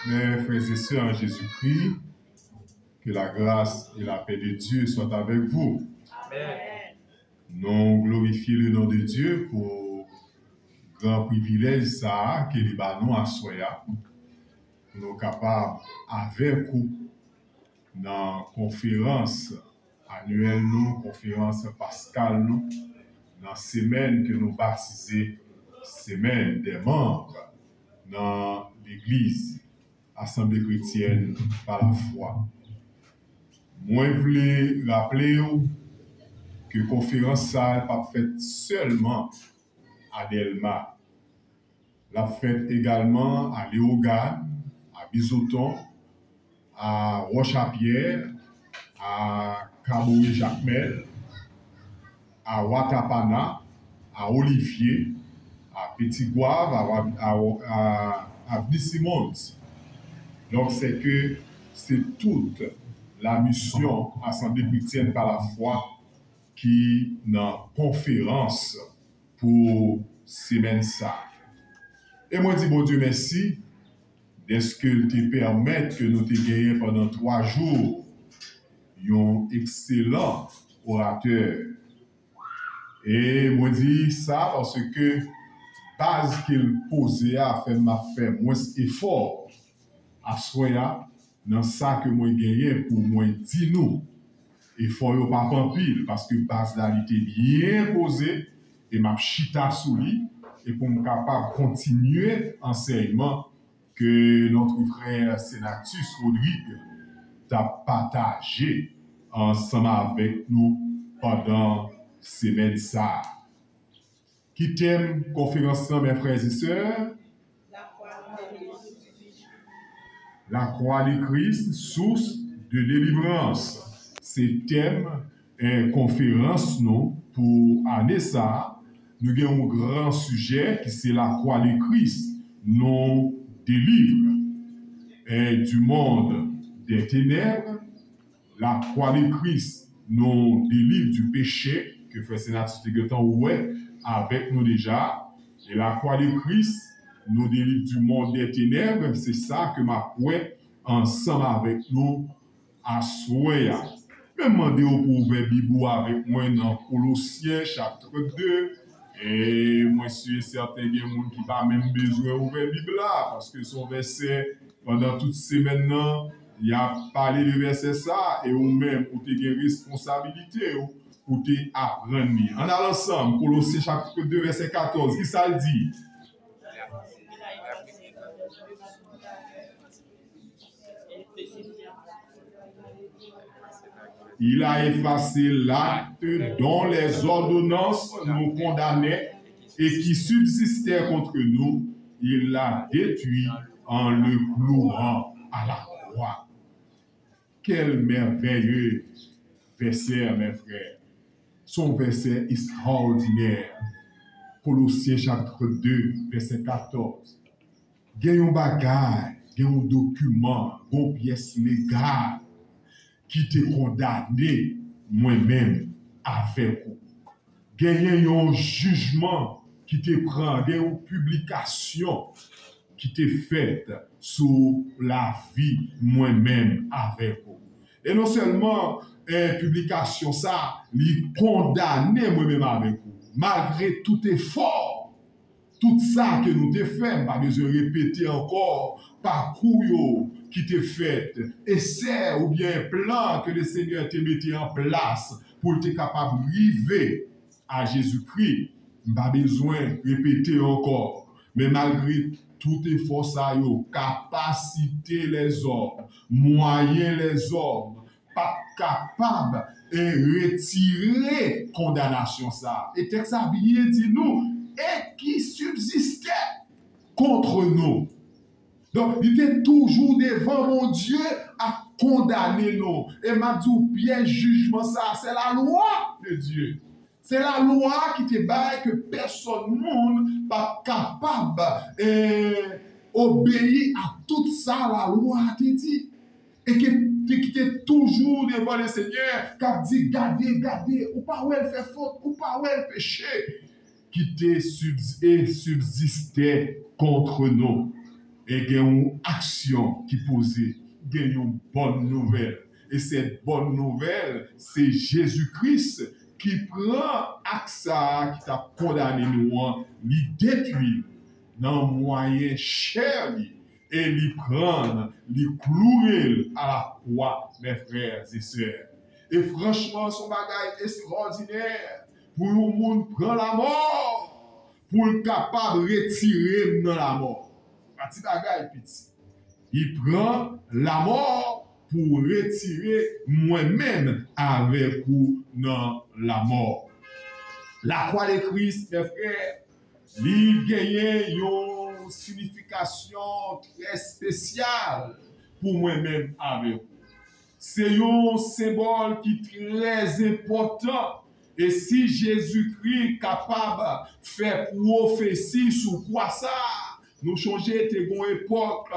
Mes frères et sœurs en Jésus-Christ, que la grâce et la paix de Dieu soient avec vous. Amen. Nous glorifions le nom de Dieu pour le grand privilège ça que les nous à soya. Nous sommes capables avec vous dans la conférence annuelle, nous, conférence pascale, nous, dans la semaine que nous baptisons, semaine des membres dans l'Église, Assemblée chrétienne par la foi. Moi, je voulais rappeler que la conférence ça n'est pas faite seulement à Delma. La fête également à Léogane, à Bizoton, à Roche-à-Pierre, à Kaboé-Jacmel, à Watapana, à Olivier, à Petit-Gouave, à Bissimont. Donc c'est toute la mission Assemblée chrétienne par la foi qui dans conférence pour semaine ça. Et moi dis bon Dieu merci d'est-ce que te permettre que nous te gagnions pendant 3 jours un excellent orateur. Et moi dis ça parce que base qu'il posait à faire m'a fait moins effort à soya dans ça que moi gagné pour moi dire nous effort yo pas en pile parce que base là était bien posé et m'a chita sous lui et pour me capable continuer enseignement que notre frère Sénatus Rodrigue t'a partagé ensemble avec nous pendant semaine ça. Qui thème conférence mes frères et sœurs? La croix de Christ, source de délivrance. C'est thème conférence nous pour année ça. Nous avons un grand sujet qui c'est la croix de Christ, nous délivre du monde des ténèbres. La croix de Christ nous délivre du péché que fait Sénatus Tegetan ouais avec nous déjà. Et la croix de Christ nous délivre du monde des ténèbres. C'est ça que m'a ouais ensemble avec nous à Soya. Je demandez pour ouvrir Bible avec moi dans Colossiens chapitre 2. Et moi, je suis certain qu'il y a des gens qui n'ont pas même besoin d'ouvrir la Bible là, parce que son verset, pendant toute semaine, il y a parlé de verset ça, et vous-même, pour te responsabilité, pour te apprendre. On a ensemble, Colossiens chapitre 2, verset 14, qui ça le dit? Il a effacé l'acte dont les ordonnances nous condamnaient et qui subsistait contre nous. Il l'a détruit en le clouant à la croix. Quel merveilleux verset, mes frères. Son verset extraordinaire. Colossiens chapitre 2, verset 14. Il y a un bagage, il y a un document, une pièce légale qui te condamné moi-même avec vous. Il y a un jugement qui te prend, il y a une publication qui te faite sur la vie moi-même avec vous. Et non seulement publication ça, il condamné moi-même avec vous, malgré tout effort, tout ça que nous te fait, pas besoin de répéter encore, parcours qui te fait, essai ou bien plan que le Seigneur te mette en place pour être capable d'arriver à Jésus-Christ. Pas besoin de répéter encore. Mais malgré tout effort, ça yo, capacité les hommes, moyens les hommes, pas capable de retirer condamnation ça. Et texte ça bien dit nous, et qui subsistait contre nous. Donc, il était toujours devant mon Dieu à condamner nous. Et m'a dit, bien jugement ça, c'est la loi de Dieu. C'est la loi qui te baille que personne monde pas capable d'obéir à tout ça, la loi te dit. Et qui te toujours devant le Seigneur, qui a dit, gardez, ou pas où elle fait faute, ou pas où elle péché, qui te subsistait contre nous. Et il y a une action qui posée, il y a une bonne nouvelle. Et cette bonne nouvelle, c'est Jésus-Christ qui prend AXA, qui t'a condamné nous, lui détruit dans le moyen cher, et lui prend, lui clouer à la croix, mes frères et sœurs. Et franchement, son bagage extraordinaire pour le monde prend la mort, pour le capable de retirer dans la mort. Petit bagage petit. Il prend la mort pour retirer moi-même avec vous dans la mort. La croix de Christ, mes frères, il gagne une signification très spéciale pour moi-même avec vous. C'est un symbole qui est très important. Et si Jésus-Christ est capable de faire prophétie sur quoi ça, nous changer de une époque.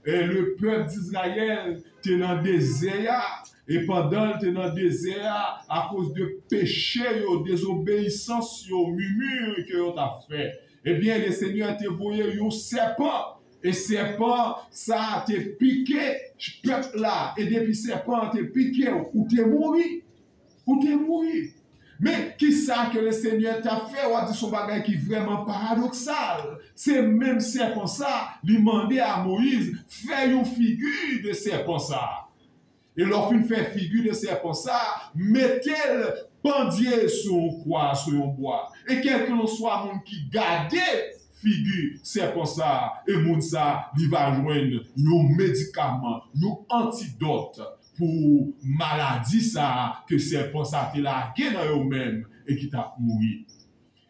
Et le peuple d'Israël était dans le désert. Et pendant qu'il était dans le désert, à cause de péché, de désobéissance, de murmure que vous avez fait, eh bien, le Seigneur a envoyé un serpent. Et serpent, ça a été piqué, peuple là. Et depuis serpent a été piqué, ou t'es mouru. Ou t'es mouru. Mais qui ça que le Seigneur t'a fait, ou a dit son bagage qui est vraiment paradoxal. C'est même serpent ça, lui demander à Moïse, fais une figure de serpent ça. Et lorsqu'il fait figure de serpent ça, mettez-le pendier sur une croix, sur un bois. Et quel que soit monde qui garde figure serpent ça, et monde ça, il va joindre un médicament, un antidote pour maladie ça, que serpent ça te la dans eux-mêmes et qui t'a mouru.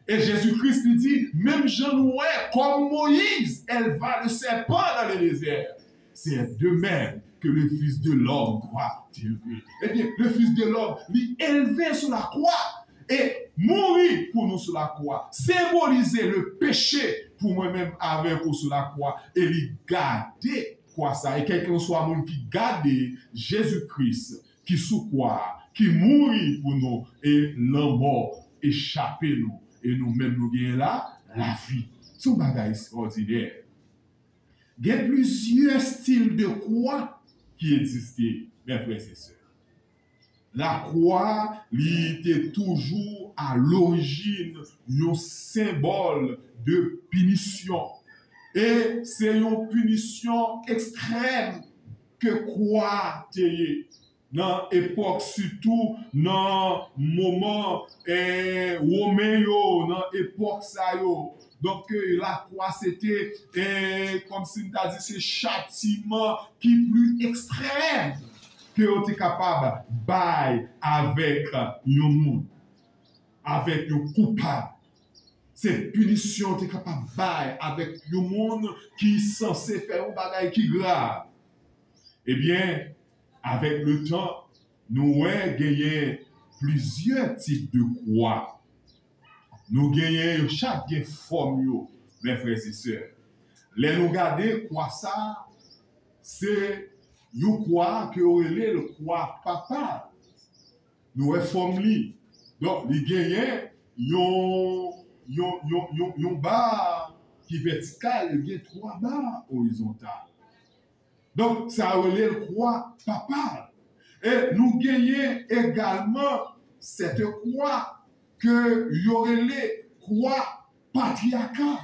Et Jésus-Christ lui dit, même Jean-Noël, comme Moïse, elle va le serpent dans le désert. C'est de même que le Fils de l'homme doit élever. Eh bien, le Fils de l'homme, lui élevé sur la croix et mourir pour nous sur la croix, symboliser le péché pour moi-même avec vous sur la croix et lui garder quoi ça. Et quelqu'un soit monde qui garde Jésus-Christ, qui sous quoi, qui mourit pour nous et la mort échapper nous. Et nous-mêmes nous gagnons là la vie. C'est un bagage extraordinaire. Il y a plusieurs styles de croix qui existaient, mes frères et sœurs. La croix, était toujours à l'origine un symbole de punition. Et c'est une punition extrême que croix t'ayez. Dans l'époque, surtout dans le moment romain, dans l'époque ça yo. Donc la croix c'était comme si on t'a dit c'est châtiment qui est plus extrême que on est capable de bailler avec un monde, avec un coupable. Cette punition est capable de bailler avec un monde qui est censé faire un bagage qui est grave. Eh bien, avec le temps, nous avons gagné plusieurs types de croix. Nous gagnons chaque forme, mes frères et sœurs. Les nous regardons quoi ça, c'est une croix que on est le croix papa. Nous avons forme. Donc, nous gagnons une barre qui est verticale et trois barres horizontales. Donc, ça relève le croix papale. Et nous gagnons également cette croix que y aurait les croix patriarcales.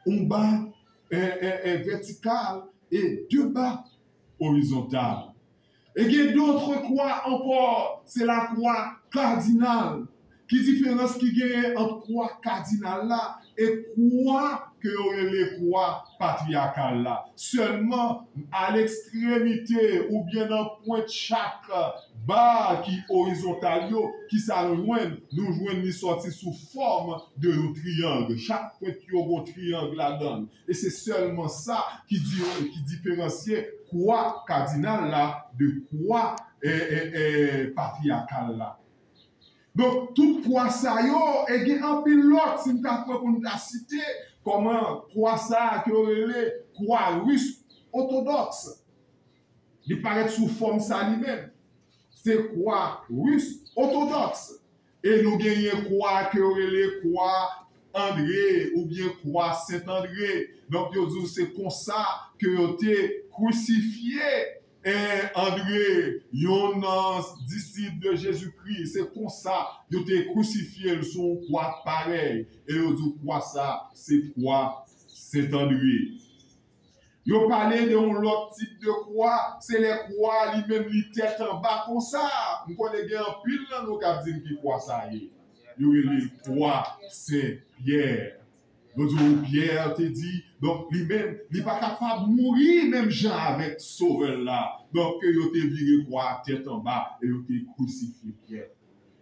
Un bas vertical et deux bas horizontales. Et il y a d'autres croix encore. C'est la croix cardinale. Qui différence qui gagne entre croix cardinale là et croix que les croix patriarcales là. Seulement à l'extrémité ou bien dans le point de chaque barre qui horizontal qui s'alloigne, nous joignent les sorties sous forme de triangle. Chaque point qui a un triangle là-dedans. Et c'est seulement ça qui différencie croix cardinale là de croix patriarcale là. Donc, tout croix ça yo, et il y a un pilote, si nous avons cité, comment croix ça, qui aurait les croix russe orthodoxe. Il paraît sous forme ça lui-même. C'est croix russe orthodoxe. Et nous gagnons croix qui aurait les croix André ou bien croix Saint-André. Donc, yo dit c'est comme ça que yo te crucifié. Et André, yon disciple de Jésus-Christ, c'est comme ça, yo te crucifié son croix pareil. Et yo dit quoi ça, c'est croix Saint-André. Yo parlé de l'autre type de croix, c'est les croix lui-même li tête en bas comme ça. Nous connaissons un pile là nous cap dire qui croix ça y est. Yo le croix Saint-Pierre. Nous Pierre te dit donc lui-même, il pas capable de mourir même Jean avec sauveur là. Donc yo te viré croix tête en bas et yo te crucifié Pierre.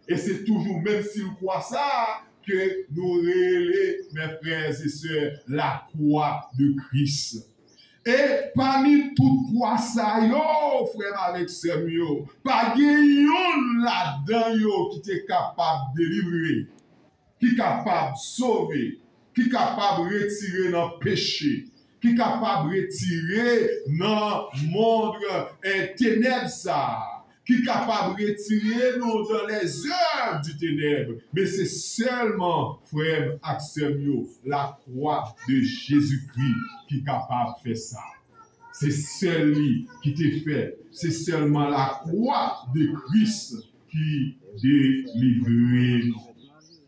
Et c'est toujours même s'il croit ça que nous relais mes frères et sœurs la croix de Christ. Et parmi toutes croix ça yo, frère avec sœur yo, pas yon là-dedans yo qui est capable de délivrer, qui est capable de sauver, qui est capable de retirer dans le péché, qui est capable de retirer dans le monde ténèbres ça, qui est capable de retirer nous dans les œuvres du ténèbre. Mais c'est seulement, frère Axel, la croix de Jésus-Christ qui est capable de faire ça. C'est celui qui t'est fait. C'est seulement la croix de Christ qui délivre.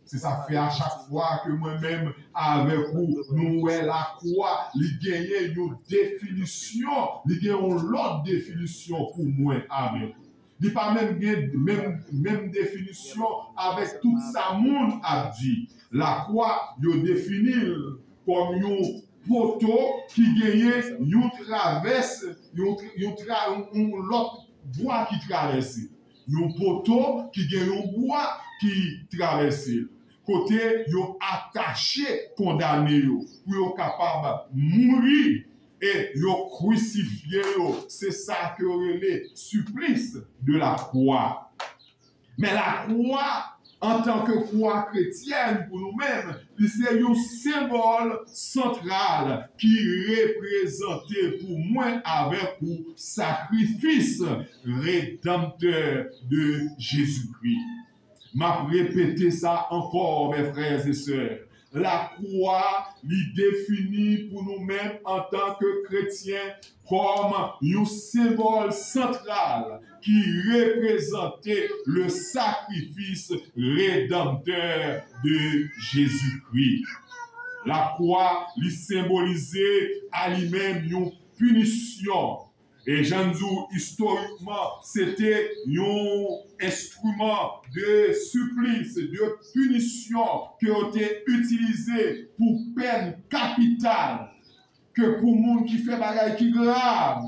C'est ça fait à chaque fois que moi-même, avec vous, nous voyons la croix, il gagne une définition, il gagne une autre définition pour moi avec vous. Il n'y a pas même définition avec tout ça monde a dit. La croix, il définit comme un poteau qui gagne une traverse, l'autre bois qui traverse. Un poteau qui gagne un bois qui traverse. Côté, yo attaché, condamné, pour yo capable de mourir et yo crucifié. C'est ça que le supplice de la croix. Mais la croix, en tant que croix chrétienne pour nous-mêmes, c'est un symbole central qui représentait pour moi avec vous sacrifice rédempteur de Jésus-Christ. M'a répété ça encore, mes frères et sœurs. La croix lui définit pour nous-mêmes en tant que chrétiens comme un symbole central qui représentait le sacrifice rédempteur de Jésus-Christ. La croix lui symbolisait à lui-même une punition. Et j'en dis, historiquement, c'était un instrument de supplice, de punition qui a été utilisé pour peine capitale. Que pour les gens qui fait bagaille qui grave,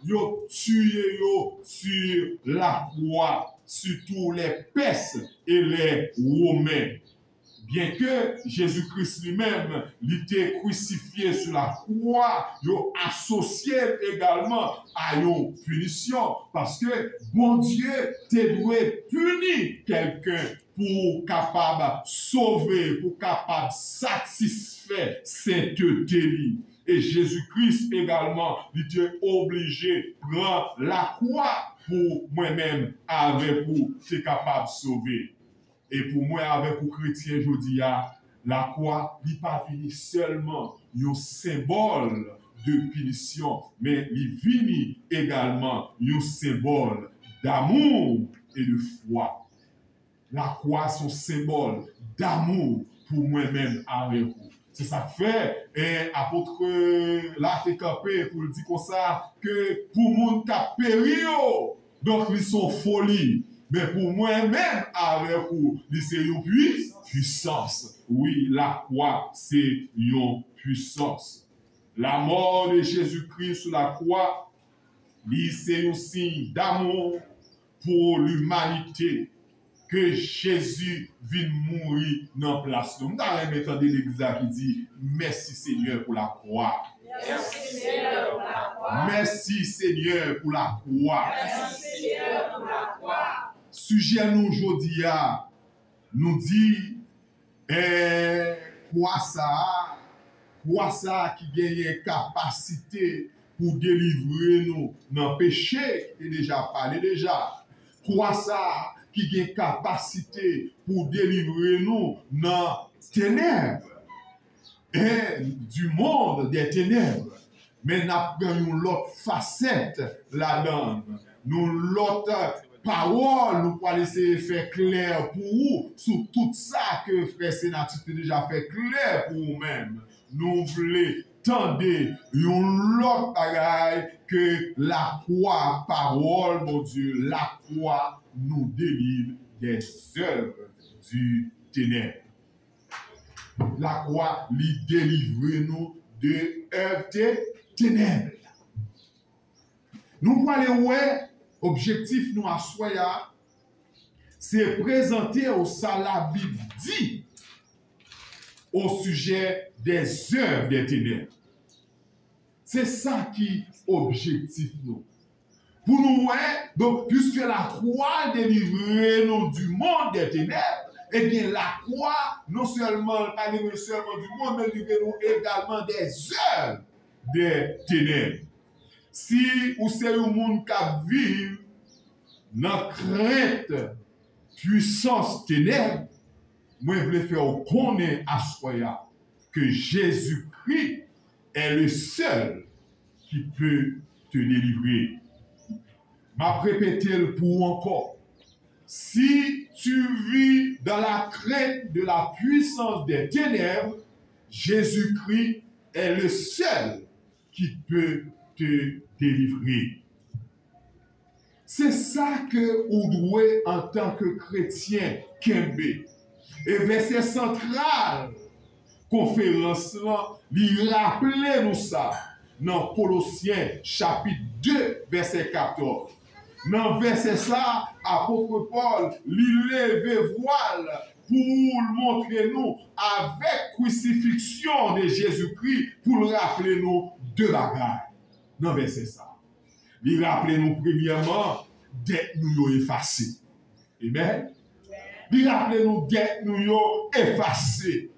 yo tué yo sur la croix, surtout les Perses et les Romains. Bien que Jésus-Christ lui-même l'était crucifié sur la croix, il associé également à une punition. Parce que bon Dieu te doit punir quelqu'un pour capable sauver, pour capable satisfaire sainteté. Et Jésus-Christ également, il était obligé de prendre la croix pour moi-même, avec vous, c'est capable de sauver. Et pour moi, avec les chrétiens, je dis, la croix n'est pas fini seulement un symbole de punition, mais il vient également un symbole d'amour et de foi. La croix, c'est un symbole d'amour pour moi-même avec vous. C'est ça fait, et apôtre là, t'es campé pour le dire comme ça, que pour le monde qui a péri, donc ils sont folies. Mais pour moi-même, avec vous, c'est une puissance. Oui, la croix, c'est une puissance. La mort de Jésus-Christ sur la croix, c'est un signe d'amour pour l'humanité que Jésus vient mourir dans la place. Nous avons entendu l'Église qui dit merci Seigneur pour la croix. Merci Seigneur pour la croix. Merci Seigneur pour la croix. Merci Seigneur pour la croix. Sujet nous aujourd'hui nous dit quoi ça qui gagne capacité pour délivrer nous dans le péché et déjà parlé déjà. Quoi ça qui gagne capacité pour délivrer nous dans les ténèbres. du monde des ténèbres. Mais nous avons l'autre facette là-dedans. Nous l'autre parole, nous pouvons laisser faire clair pour vous sur tout ça que Frère Sénatus a déjà fait clair pour vous-même. Nous voulons tendre une autre bagaille que la croix, parole, mon Dieu, la croix nous délivre des œuvres du ténèbre. La croix lui délivre nous de œuvres des ténèbres. Nous voulons ouais, objectif nous à soya, c'est présenter au ça la Bible dit au sujet des œuvres des ténèbres. C'est ça qui est objectif nous. Pour nous, donc, puisque la croix délivre nous du monde des ténèbres, eh bien, la croix, non seulement, pas seulement du monde, mais délivre nous également des œuvres des ténèbres. Si vous c'est un monde qui vit dans crainte, puissance ténèbres, moi, je veux faire connaître à soi que Jésus-Christ est le seul qui peut te délivrer. M'a répété pour encore. Si tu vis dans la crainte de la puissance des ténèbres, Jésus-Christ est le seul qui peut te délivrer. C'est ça que vous devez en tant que chrétien Kembe. Et verset central, conférence là, lui rappelez nous ça dans Colossiens chapitre 2, verset 14. Dans verset ça, apôtre Paul lui lève voile pour montrer nous avec crucifixion de Jésus-Christ pour le rappeler nous deux bagages. Dans verset ça. Il rappelle nous premièrement dette nous effacée. Amen. Il rappelle nous dette nous effacée.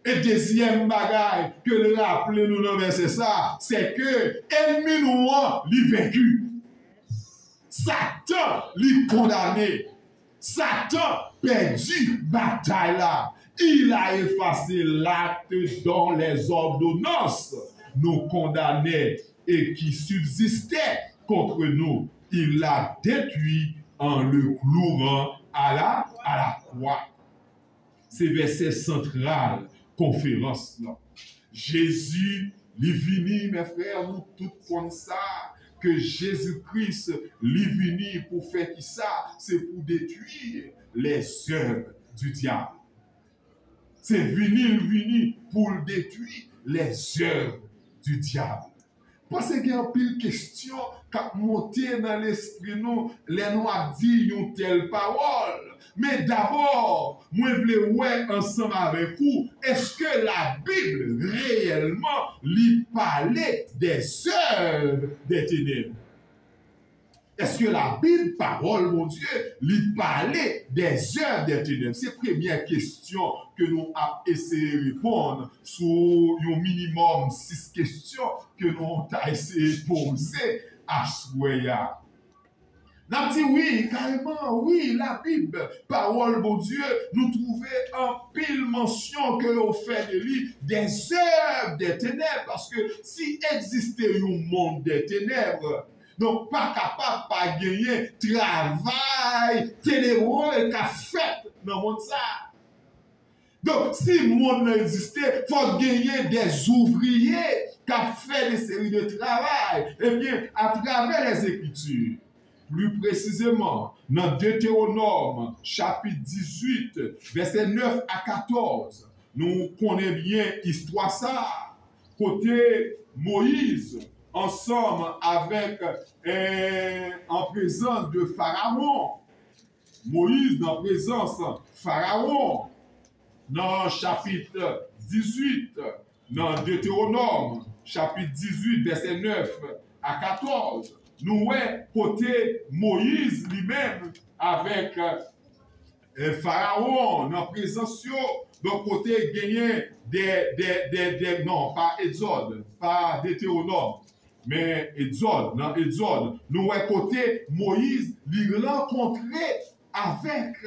Et deuxième bagaille que le rappelle nous dans verset ça, c'est que ennemi nous l'a vaincu. Satan l'a condamné. Satan perdu bataille là. Il a effacé l'acte dont les ordonnances nous condamnaient et qui subsistait contre nous. Il l'a détruit en le clouant à la croix. C'est verset central, conférence là. Jésus, il est venu, mes frères, nous tous comme ça, que Jésus-Christ, il est venu pour faire qui ça? C'est pour détruire les œuvres du diable. C'est venu pour détruire les œuvres du diable. Parce qu'il y a une pile question qui a monté dans l'esprit nous, les nous a dit une telle parole. Mais d'abord, moi je veux voir ensemble avec vous, est-ce que la Bible réellement lui parlait des œuvres des ténèbres? Est-ce que la Bible, parole, mon Dieu, lui parlait des œuvres des ténèbres? C'est la première question que nous avons essayé de répondre sur un minimum 6 questions que nous avons essayé de poser à Souya. Nous avons dit oui, carrément, oui, la Bible, parole, mon Dieu, nous trouvons en pile mention que l'on fait de lui des œuvres des ténèbres, parce que si existait un monde des ténèbres, donc, pas capable de gagner travail ténébreux qu'a fait dans le monde ça. Donc, si le monde n'existait, il faut gagner des ouvriers qui ont fait des séries de travail. Eh bien, à travers les Écritures, plus précisément, dans Deutéronome, chapitre 18, versets 9 à 14, nous connaissons bien l'histoire ça. Côté Moïse, ensemble avec, en présence de Pharaon. Moïse, en présence de Pharaon, dans chapitre 18, dans Deutéronome, chapitre 18, verset 9 à 14, nous voyons côté Moïse lui-même avec Pharaon, dans présence de côté gagné des non, pas Exode, pas Deutéronome, mais Exode, dans Exode, nous voyons côté Moïse, il rencontré avec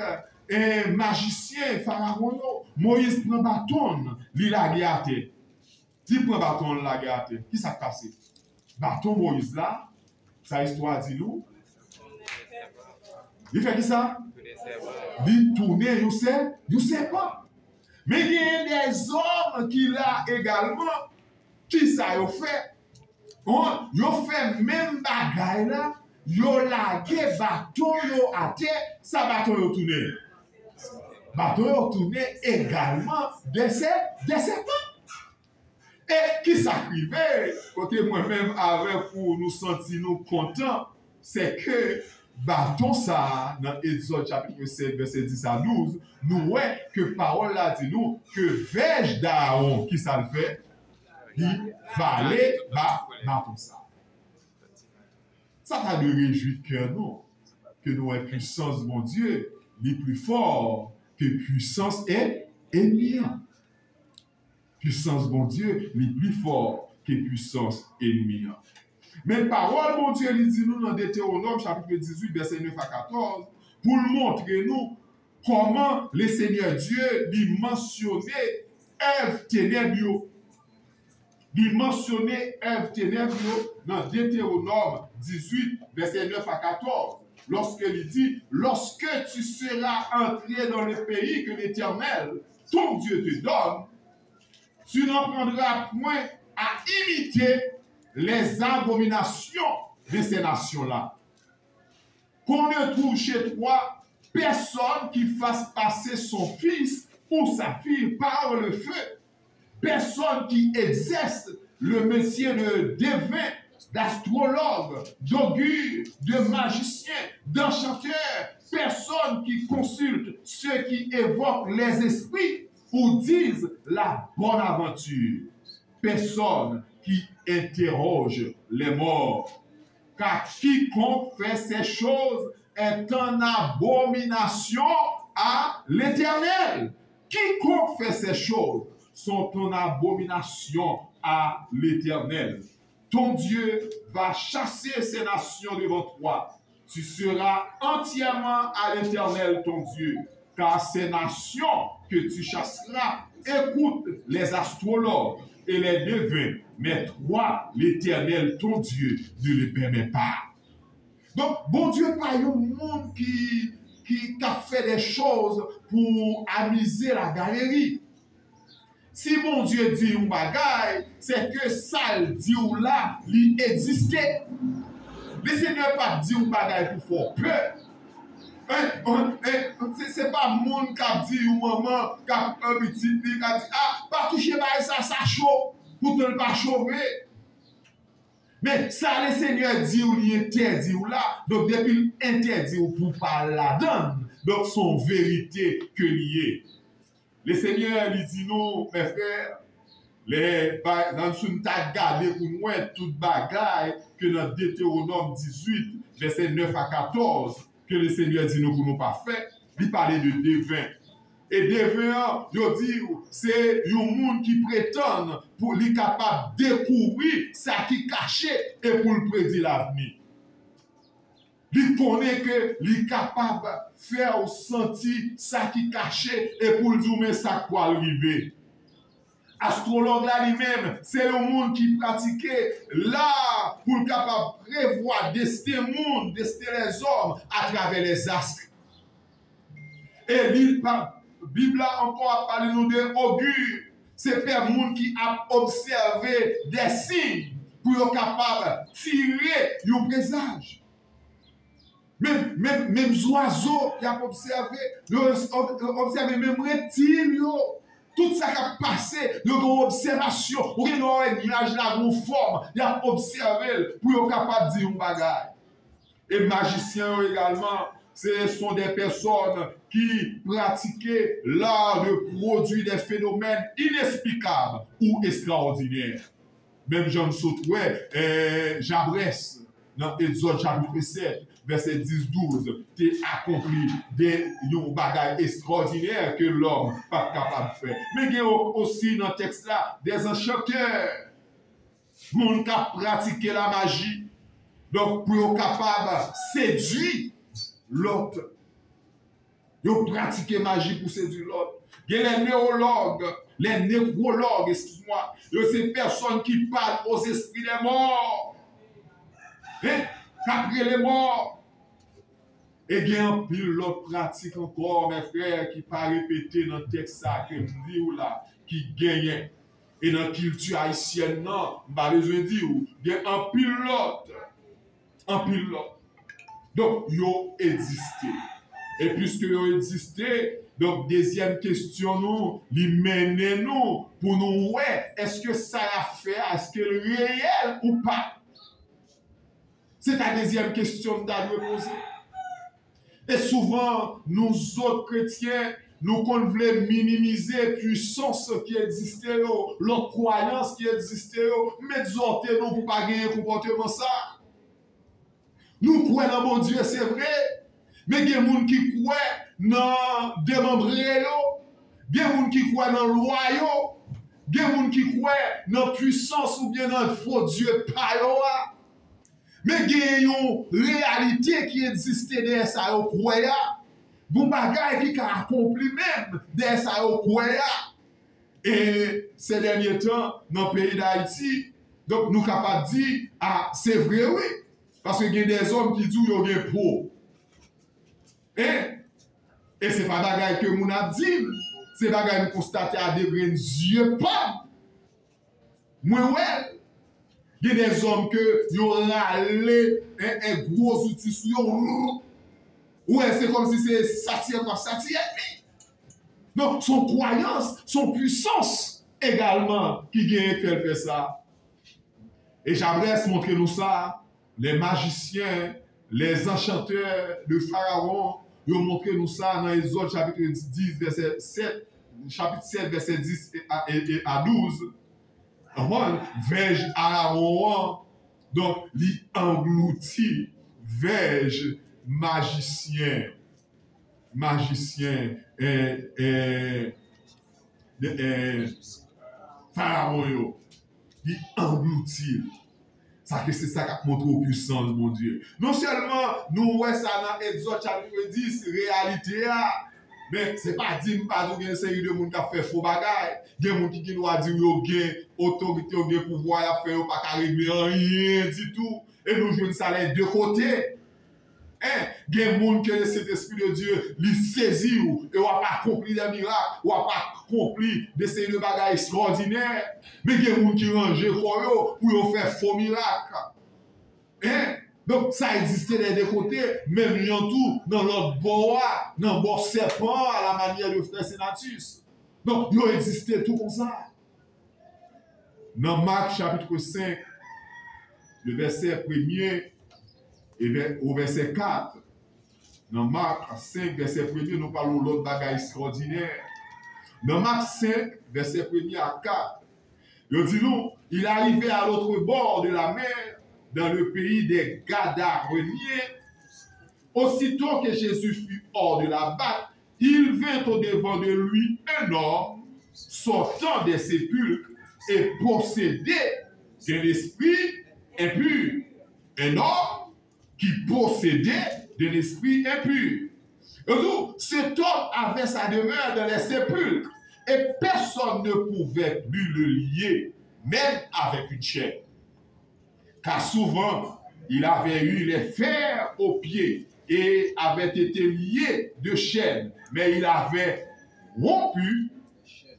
un magicien Pharaon. Moïse prend bâton, il a gâté. Dis prend bâton la gâte. Qui ça passé? Bâton Moïse là, sa histoire dit nous. Il fait qui ça? Il tourne, you sais pas. Mais il y a des hommes qui là également, qui ça yo fait? Yo fait même bagaille là, yo lage bâton yo à terre, ça bâton yo tourné. Bâton yo tourné également de ces et qui s'arrivait, côté moi-même avec pour nous sentir nous contents, c'est que bâton ça, dans Exode chapitre 7, verset 10 à 12, nous voyons que parole là dit nous que verge d'Aaron, qui ça le fait, il valait bâton ça. Ça t'a de réjouir que nous avons puissance de mon Dieu, les plus forts que puissance est ennemie. Puissance, bon Dieu, les plus fort que puissance ennemie. Mais parole, mon Dieu, il dit nous dans Deutéronome, chapitre 18, verset 9 à 14, pour montrer nous comment le Seigneur Dieu lui mentionnait Ève ténèbres. Il mentionnait Ève ténèbres dans Deutéronome 18, verset 9 à 14. Lorsqu'il dit, lorsque tu seras entré dans le pays que l'Éternel, ton Dieu, te donne, tu n'en prendras point à imiter les abominations de ces nations-là. Qu'on ne trouve chez toi personne qui fasse passer son fils ou sa fille par le feu. Personne qui exerce le métier de devin, d'astrologue, d'augure, de magicien, d'enchanteur. Personne qui consulte ceux qui évoquent les esprits ou disent la bonne aventure. Personne qui interroge les morts. Car quiconque fait ces choses est en abomination à l'Éternel. Quiconque fait ces choses sont en abomination à l'Éternel. Ton Dieu va chasser ces nations devant toi. Tu seras entièrement à l'Éternel, ton Dieu. Car ces nations que tu chasseras écoutent les astrologues et les devins, mais toi, l'Éternel, ton Dieu, ne le permet pas. Donc, bon Dieu, pas un monde qui a fait des choses pour amuser la galerie. Si mon Dieu dit un bagaille, c'est que ça le dit ou là, il existait. Le Seigneur pas dit un bagaille pour faire peur. C'est pas moun qui a dit ou maman qui a un petit qui a dit ah pas toucher ça chaud pour ne pas chauffer. Mais ça le Seigneur dit ou il interdit ou là donc depuis il interdit ou pour pas la donne donc son vérité que lié. Le Seigneur lui dit nous mes frères dans une tag garder pour moi toute bagaille que dans Deutéronome 18 verset 9 à 14 que le Seigneur dit nous pour nous pas faire, il parlait de devin. Et devin, je dis, c'est un monde qui prétend pour lui capable de découvrir ça qui est caché et pour le prédire l'avenir. Il connaît que il est capable de faire sentir ça qui est caché et pour le dire mais ça quoi arriver. Astrologue là lui-même, c'est le monde qui pratiquait là pour le capable de prévoir destin monde, destin les hommes à travers les astres. Et la Bible a encore parlé nous de augure. C'est le monde qui a observé des signes pour être capable de tirer un présage. Même oiseaux qui ont observé, même reptiles. Tout ça qui a passé, il y a une observation, ou il y a un nuage là, une forme, il y a observé pour être capable de dire un bagage. Et magiciens également, ce sont des personnes qui pratiquaient l'art de produire des phénomènes inexplicables ou extraordinaires. Même Jean Sautouet, Jabrès, dans Exode chapitre 7, verset 10-12, tu accompli des bagages extraordinaires que l'homme n'est pas capable de faire. Mais il y a aussi dans le texte là des enchanteurs, gens qui ont pratiqué la magie, donc pour être capable de séduire l'autre. Ils ont pratiqué la magie pour séduire l'autre. Il y a les néologues Les nécrologues, excuse-moi, ces personnes qui parlent aux esprits des morts. Hein? Qu'après les morts. Et il y a un pile l'autre pratique encore, mes frères, qui pas répété dans le texte ça, que nous disons là, qui gagne. Et dans la culture haïtienne, non, je n'ai pas besoin de dire, il y a un pilote. Un pilote. Donc, ils ont existé. Et puisque ils ont existé, donc, deuxième question, nous, ils mènent nous pour nous, ouais, est-ce que ça a fait, est-ce que c'est réel ou pas? C'est la deuxième question que nous devons poser. Et souvent, nous autres chrétiens, nous voulons minimiser la puissance qui existait, la croyance qui existait, mais disons, nous pour pas gagner comportement ça. Nous croyons dans mon Dieu, c'est vrai, mais il y a des gens qui croient dans des membres, il y a des gens qui croient dans le roi, il y a des gens qui croient dans la puissance ou bien dans le faux Dieu, mais il y a une réalité qui existait derrière ça, vous croyez. Bon bagay qui a accompli même derrière ça, vous croyez. Et ces derniers temps, dans le pays d'Haïti, donc nous sommes capables de dire, ah, c'est vrai, oui. Parce qu'il y a des hommes qui disent qu'ils ont des pro. Et ce n'est pas bagay que nous avons dit, c'est bagay que nous constatons à des yeux pas. Moi, ouais. Il y a des hommes qui ont râlé un gros outil sur eux. Ouais, c'est comme si c'est satire comme satire. Donc, son croyance, son puissance également qui vient faire ça. Et j'aimerais montrer nous ça. Les magiciens, les enchanteurs de Pharaon, ils ont montré nous ça dans Exode chapitre 10, verset 7, chapitre 7, verset 10 à 12. Verge Aaron, donc il engloutit verge magicien Pharaon, il engloutit. Ça que c'est ça qui montre aux puissances, mon Dieu. Non seulement nous voyons ça dans Exode chapitre 10, réalité, mais ce n'est pas dit que une série de gens qui ont fait faux bagages. Il y a des gens qui nous ont dit qu'ils ont autorité, qu'ils ont pouvoir à faire, pas qu'à régler rien du tout. Et nous jouons ça les deux côtés. Il y a des gens qui ont cet esprit de Dieu, les saisir, et on n'a pas accompli des miracles, on n'a pas accompli des séries de bagages extraordinaires. Mais il y a des gens qui rangent pour faire faux miracles. Donc, ça existait des deux côtés, même tout dans l'autre bois, dans le bord serpent, à la manière de frère Sénatus. Donc, il existait tout comme ça. Dans Marc chapitre 5, le verset 1er et au verset 4, dans Marc 5, verset 1er, nous parlons de l'autre bagage extraordinaire. Dans Marc 5, verset 1er à 4, il dit nous, il arrivait à l'autre bord de la mer, dans le pays des Gadaréniens. Aussitôt que Jésus fut hors de la barque, il vint au devant de lui un homme sortant des sépulcres et possédé d'un esprit impur. Un homme qui possédait d'un esprit impur. Et donc, cet homme avait sa demeure dans les sépulcres et personne ne pouvait plus le lier, même avec une chaîne. Car souvent, il avait eu les fers aux pieds et avait été lié de chaînes, mais il avait rompu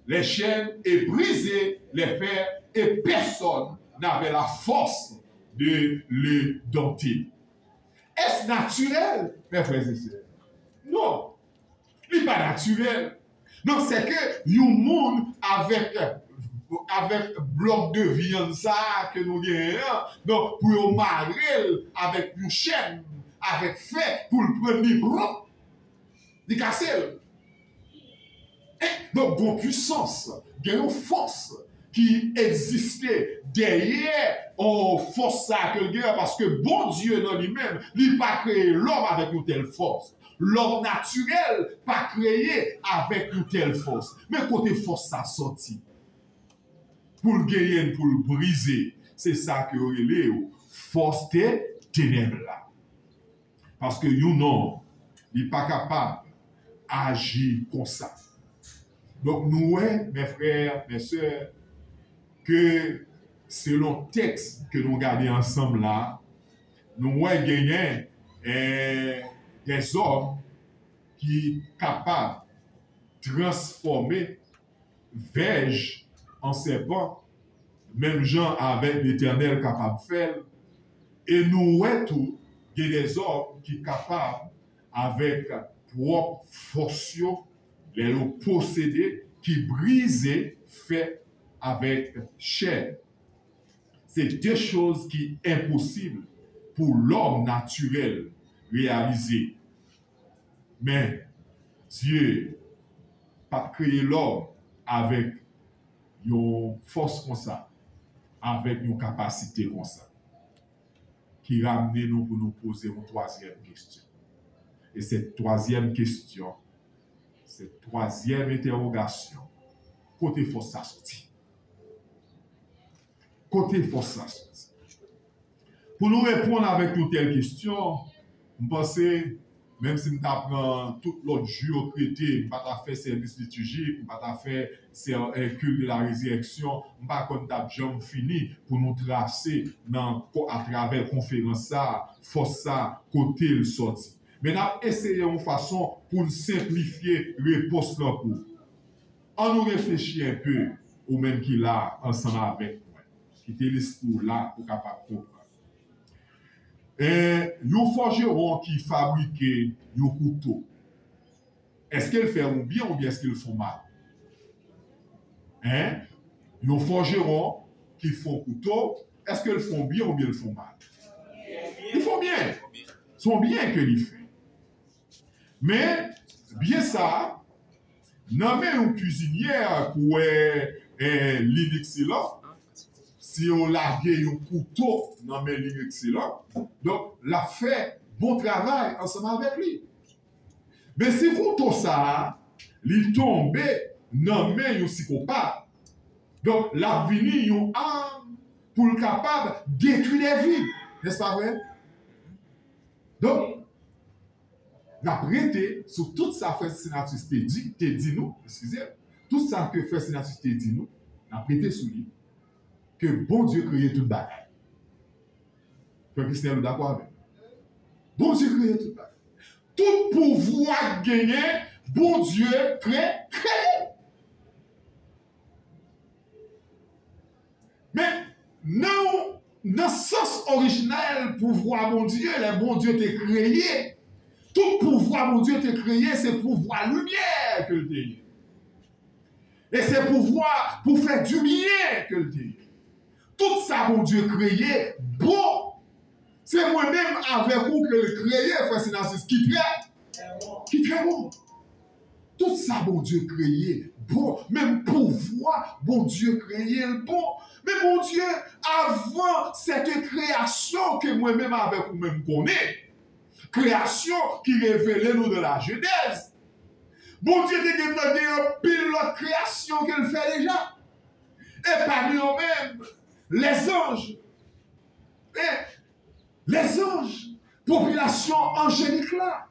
les chaînes et brisé les fers et personne n'avait la force de le dompter. Est-ce naturel, mes frères et sœurs? Non, il n'est pas naturel. Non, c'est que nous monde avec bloc de viande ça que nous gagnons, donc pour marrer avec une chaîne, avec fait pour le prendre il casse. Donc, une puissance, une force qui existait derrière en force ça que le parce que bon Dieu dans lui-même, il n'a pas créé l'homme avec une telle force. L'homme naturel pas créé avec une telle force. Mais côté force ça sorti. Pour le gagner, pour le briser, c'est ça que vous force des ténèbres là. Parce que you know, il n'est pas capable d'agir comme ça. Donc, nous, ouais, mes frères, mes sœurs, que selon le texte que nous regardons ensemble là, nous ouais gagnons des hommes qui sont capables de transformer verge en serpent, même gens avec l'Éternel capable de faire. Et nous ouais tout, il y a des hommes qui sont capables avec propre force, les posséder, qui briser fait avec chair. C'est deux choses qui sont impossibles pour l'homme naturel réaliser. Mais Dieu n'a pas créé l'homme avec une force comme ça, avec une capacité comme ça, qui ramène nous pour nous poser une troisième question. Et cette troisième question, cette troisième interrogation, côté force ça sorti. Côté force ça sorti. Pour nous répondre avec une telle question, je pense, même si nous apprenons tout l'autre jour traité, nous pas fait service liturgique, nous pas fait culte de la résurrection, nous pas comme jamais fini pour nous tracer à travers la conférence ça, force ça, côté le sorti. Mais nous avons essayé une façon pour nous simplifier la réponse là pour. On nous réfléchit un peu au même qui là ensemble avec moi, qui était l'esprit là pour capable comprendre. Un forgeron qui fabrique un couteau, est-ce qu'ils font bien ou bien est-ce qu'ils font mal? Un forgeron qui font couteau, est-ce qu'ils font bien ou bien ils font mal? Ils font bien. Ils sont bien que ils font. Mais, bien ça, nommer une cuisinière pour l'excellent, si on l'a un couteau dans mes lignes excellentes, donc la fait bon travail ensemble avec lui. Mais si couteau ça, il tombe dans mes psychopathe, donc la vini une arme pour le capable de détruire les vies, n'est-ce pas vrai? Donc, la prêté sur toute sa fascinatus te dit nous, excusez, tout ça que fascinatus te dit nous, la prêté sur lui. Que bon Dieu crée tout le bagaille. Frère Christian, nous d'accord avec? Bon Dieu crée tout le bagaille. Tout pouvoir gagner, bon Dieu crée. Mais non, dans le sens originel, pouvoir bon Dieu, le bon Dieu t'a créé. Tout pouvoir bon Dieu t'a créé, c'est pouvoir lumière que le Dieu. Et c'est pouvoir pour faire du bien que le Dieu. Tout ça, mon Dieu, créé, bon. C'est moi-même avec vous que le créé, frère Sénatiste, qui très bon. Tout ça, mon Dieu, créé, bon. Même pouvoir, bon Dieu, créé, bon. Mais mon Dieu, avant cette création que moi-même avec vous-même connaît, création qui révélait nous de la Genèse, bon Dieu, t'es demandé un pile l'autre création qu'elle fait déjà. Et parmi eux-mêmes, les anges, population angélique là,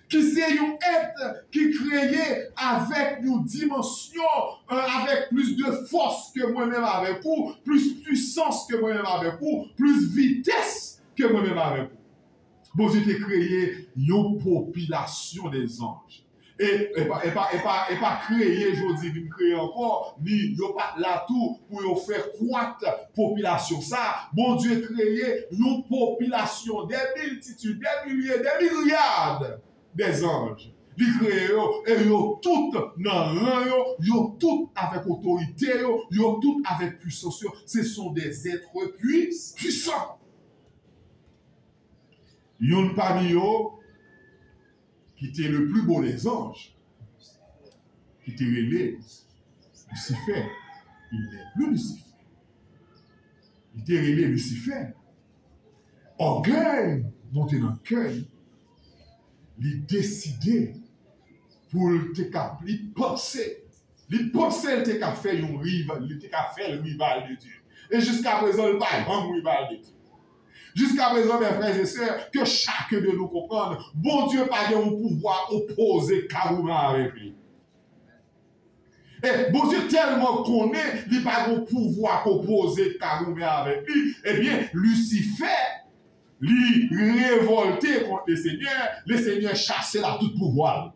qui c'est un être qui créé avec une dimension, avec plus de force que moi-même avec vous, plus puissance que moi-même avec vous, plus vitesse que moi-même avec vous. Bon Dieu t'a créé une population des anges. Et pas créer, je dis, il créer encore, ni il pas là tout pour faire croître population. Ça, bon Dieu créé une population, des multitudes, des milliers, des milliards des anges. Il crée et ils toutes dans l'un, ils toutes avec autorité, ils toutes avec puissance. Ce sont des êtres puissants. Yon parmi eux, qui était le plus beau des anges, qui était relé, Lucifer. Il n'est plus Lucifer. Il était relé Lucifer. Orgueil monté dans le cœur. Il décidait pour te penser. Il pensait qu'il a fait un rival, il a fait le rival de Dieu. Et jusqu'à présent, il n'est pas un rival de Dieu. Jusqu'à présent, mes frères et sœurs, que chacun de nous comprenne, bon Dieu n'a pas de pouvoir opposer carrément avec lui. Et bon Dieu tellement connaît, il n'a pas de pouvoir composer Karoumé avec lui. Eh bien, Lucifer, lui révolté contre le Seigneur chassait là tout pouvoir.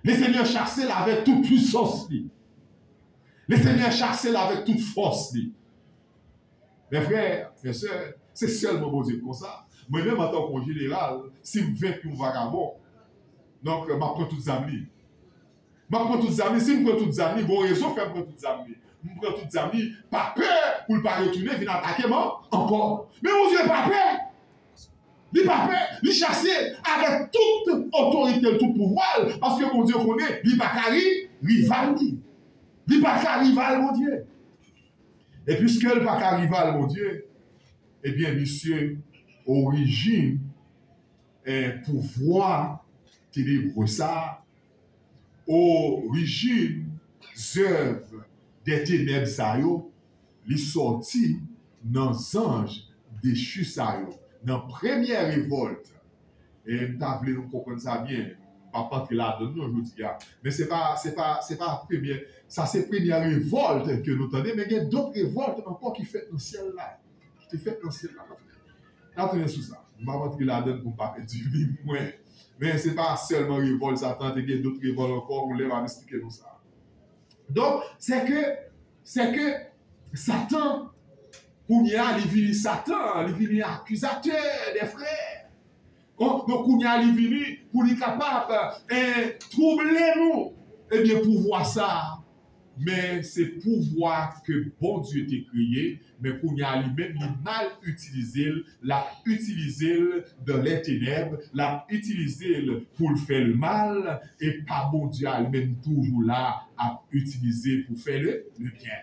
Le Seigneur chassait là avec toute puissance. Le Seigneur chassait là avec toute force. Mes frères, mes soeurs, c'est seulement bon Dieu comme ça. Moi-même, en tant qu'en général, si je veux un vagabond, donc je prends toutes les amis. Je prends toutes les amis. Si je prends toutes les amis, bon raison fait prendre toutes les amis. Je prends toutes les amis, pas peur pour ne pas retourner, venir attaquer moi encore. Mais mon Dieu, pas peur. Il n'a pas peur, il chasse avec toute autorité, tout pouvoir, parce que mon Dieu connaît, il n'a pas qu'à rival. Il n'a pas qu'à rival, mon Dieu. Et puisque il n'a pas qu'à rival, mon Dieu, eh bien, monsieur, origine, pouvoir ténébreux ça, origine, œuvre des ténèbres ça yo, li sorti dans anges déchus ça yo, dans première révolte. Et m'ta vle nous comprendre ça bien. Pas rentrer là-dedans nous je dis mais c'est pas première, ça c'est première révolte que nous entendons, mais il y a d'autres révoltes encore qui fait dans le ciel là. Qui fait dans le ciel là. Attendez sur ça. Je ne vais pas rentrer là-dedans pour ne pas perdre du livre. Mais ce n'est pas seulement révolte Satan, il y a d'autres révoltes encore, on va expliquer nous ça. Donc, c'est que Satan, pour y aller, il vient Satan, il vient accusateur des frères. Donc, il vient pour être capable de troubler nous. Eh bien, pour voir ça, mais c'est pouvoir que bon Dieu t'a créé, mais pour y aller même, il mal utilisé, l'a utilisé dans les ténèbres, l'a utilisé pour faire le mal, et pas bon Dieu même toujours là à utiliser pour faire le bien.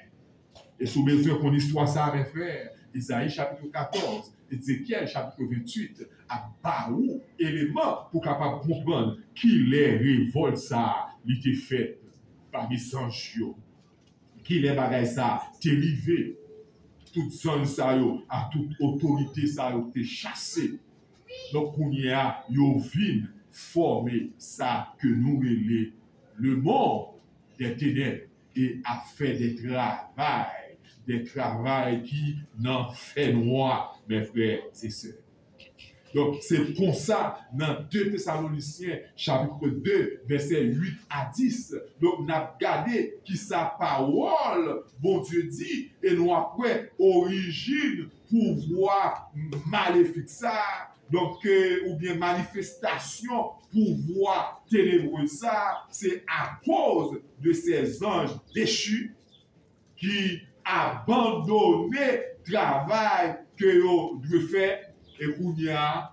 Et sous mesure qu'on histoire ça, mes frères, Isaïe chapitre 14, Ézéchiel chapitre 28, à Baou, élément pour capable comprendre qu'il est révolte ça, il était fait par les anges. Qui les bagailles ça, t'es livré, toute zone ça yo, à toute autorité ça yo, t'es chassé. Donc, on y a, yo vin formé ça que nous relais le monde des ténèbres et a fait des travails qui n'en fait noir, mes frères et sœurs. Donc, c'est pour ça, dans 2 Thessaloniciens, chapitre 2, versets 8 à 10, donc, nous avons regardé qui sa parole, bon Dieu dit, et nous après, origine, pouvoir maléfique ça, donc, ou bien manifestation, pouvoir ténébreux ça, c'est à cause de ces anges déchus qui abandonné le travail que vous devez faire. Et qu'on y a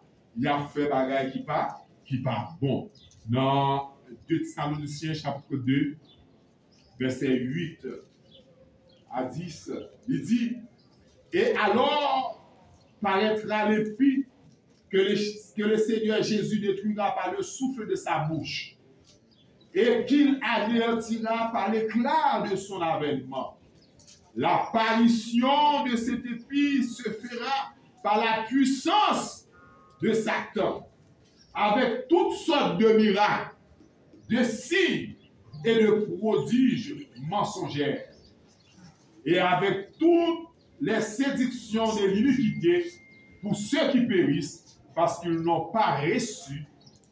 fait bagay qui pas bon. Dans 2 Thessaloniciens chapitre 2, verset 8 à 10, il dit, et alors paraîtra l'épée que le Seigneur Jésus détruira par le souffle de sa bouche, et qu'il anéantira par l'éclat de son avènement. L'apparition de cette épée se fera par la puissance de Satan, avec toutes sortes de miracles, de signes et de prodiges mensongers, et avec toutes les séductions de l'iniquité pour ceux qui périssent, parce qu'ils n'ont pas reçu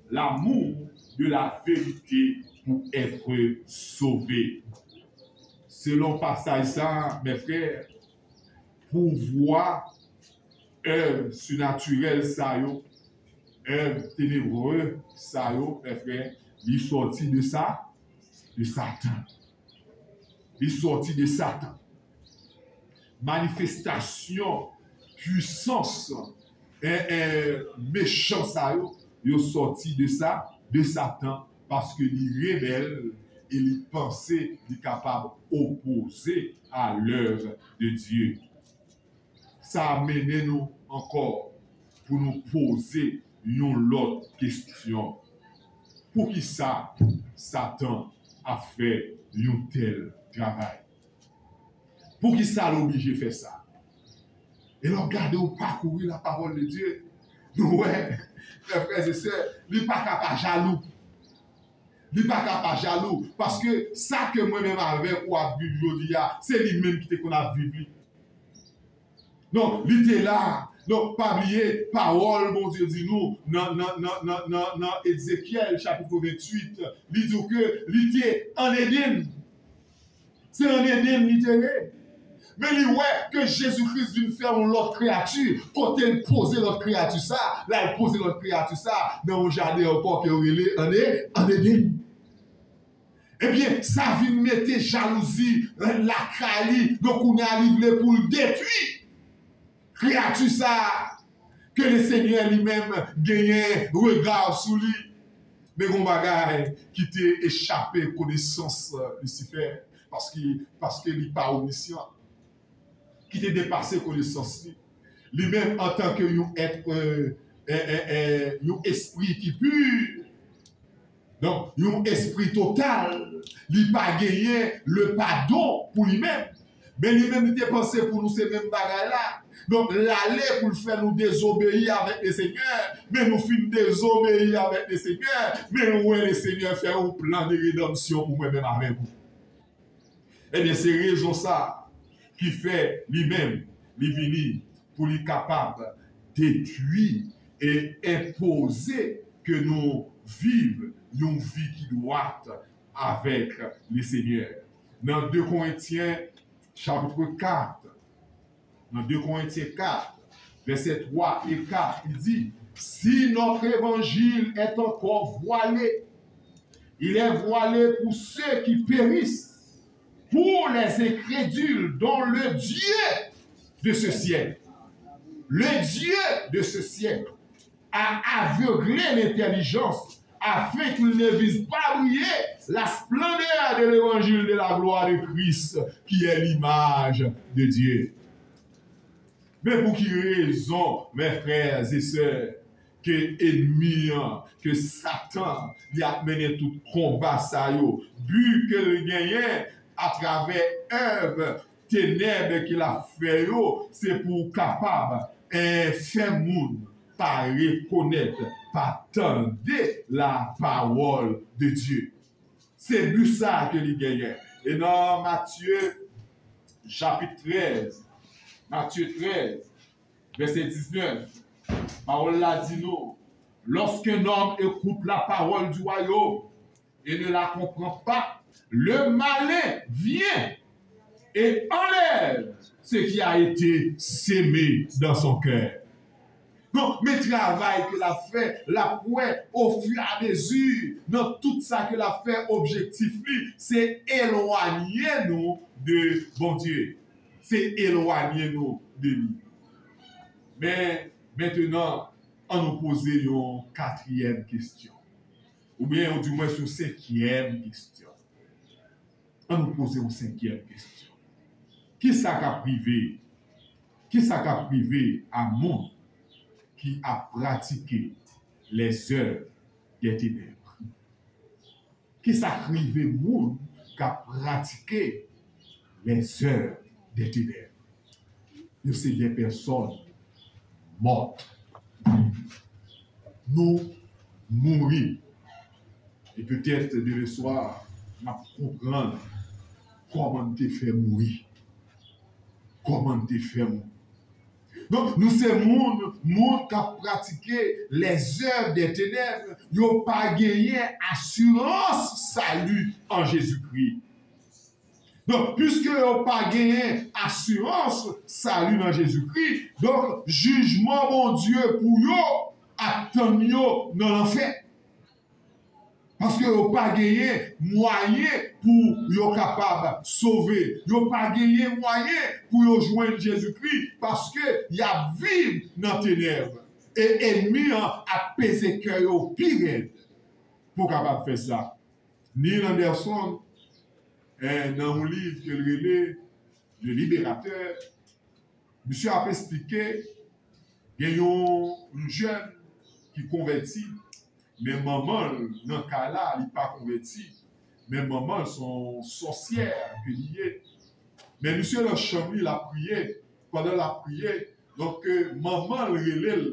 l'amour de la vérité pour être sauvés. Selon passage ça, mes frères, pour voir œuvre surnaturelle ça yo, œuvre ténébreux ça yo, mes frères, il sorti de ça, de Satan. Il sorti de Satan. Manifestation, puissance, méchant ça yo, il sorti de ça, de Satan, parce que il rebelle et il pensait qu'il capable d'opposer à l'œuvre de Dieu. Ça a mené nous encore pour nous poser une autre question. Pour qui ça, Satan a fait un tel travail? Pour qui ça l'a obligé de faire ça? Et là, regardez ou parcourir la parole de Dieu. Ouais, mes frères et sœurs, il n'est pas capable jaloux. Il n'est pas capable jaloux. Parce que ça que moi-même avec ou à vivre aujourd'hui, c'est lui-même qui qu'on a vécu. Non, il était là. Donc, pas oublier, parole, bon Dieu dit nous, dans Ézéchiel, chapitre 28, il dit que il était en Éden. C'est en Éden, il était. Mais il ouais que Jésus-Christ vient faire l'autre créature. Quand il pose l'autre créature ça, là il pose l'autre créature ça, dans le jardin encore qu'il est en Éden. Eh bien, ça vient mettre jalousie, la cali, donc on est arrivé pour le détruire. Créature ça, que le Seigneur lui-même gagne regard sur lui. Mais on bagaille qui t'a échappé connaissance Lucifer parce qu'il n'est pas omniscient. Qui t'a dépassé connaissance lui-même en tant que un esprit qui pur. Donc, un esprit total, il n'a pas gagné le pardon pour lui-même. Mais lui-même, il était pensé pour nous ces mêmes bagailles-là. Donc, l'aller pour le faire nous désobéir avec le Seigneur, mais nous finissons désobéir avec le Seigneur, mais nous, le Seigneur fait un plan de rédemption pour moi-même avec vous. Eh bien, c'est raison ça qui fait lui-même, lui venir pour lui capable de détruire et imposer que nous vivions une vie qui doit avec le Seigneur. Dans 2 Corinthiens, chapitre 4, dans 2 Corinthiens 4, versets 3 et 4, il dit, si notre évangile est encore voilé, il est voilé pour ceux qui périssent, pour les incrédules dont le Dieu de ce siècle, a aveuglé l'intelligence afin qu'il ne vise pas briller la splendeur de l'évangile de la gloire de Christ, qui est l'image de Dieu. Mais pour quelle raison, mes frères et sœurs, que ennemi, que Satan, il a mené tout combat ça yo, but que le gagnant à travers œuvre ténèbres qu'il a fait yo, c'est pour capable faire monde par reconnaître, par tendre la parole de Dieu. C'est lui ça que il gagnait. Et dans Matthieu chapitre 13, verset 19, parole là dit nous, lorsqu'un homme écoute la parole du royaume et ne la comprend pas, le malin vient et enlève ce qui a été sémé dans son cœur. Donc, le travail que la fait, la pouet, au fur et à mesure, dans tout ça que la fait objectif, c'est éloigner nous de bon Dieu. C'est éloigner nous de lui. Mais maintenant, on nous pose une 4e question. Ou bien, du moins, une 5e question. On nous pose une 5e question. Qui ça qu'a privé? Qui ça qu'a privé à monde qui a pratiqué les œuvres des ténèbres? Qui ça privé monde qui a pratiqué les œuvres des ténèbres? C'est des personnes mortes. Nous mourir. Et peut-être de le soir, on comprendre comment te fait mourir. Comment te fait mourir. Donc, nous sommes monde qui a pratiqué les œuvres des ténèbres, ils n'ont pas gagné assurance salut en Jésus-Christ. Donc, puisque ils n'ont pas gagné assurance salut en Jésus-Christ, donc, jugement, mon Dieu, pour eux, attend dans l'enfer. Parce qu'ils n'ont pas gagné moyen pour être capable de sauver. Ils n'ont pas gagné moyen pour joindre Jésus-Christ parce qu'ils vivent dans les ténèbres. Et l'ennemi a pesé cœur au pire pour capable faire ça. Neil Anderson, dans un livre qu'il relève, Le Libérateur, monsieur a expliqué qu'il y a un jeune qui convertit. Mais maman, dans ce cas-là, elle n'est pas convertie. Mais maman, son sorcière que liée. Mais monsieur le chambre, il a prié. Pendant la prière, donc maman le relève.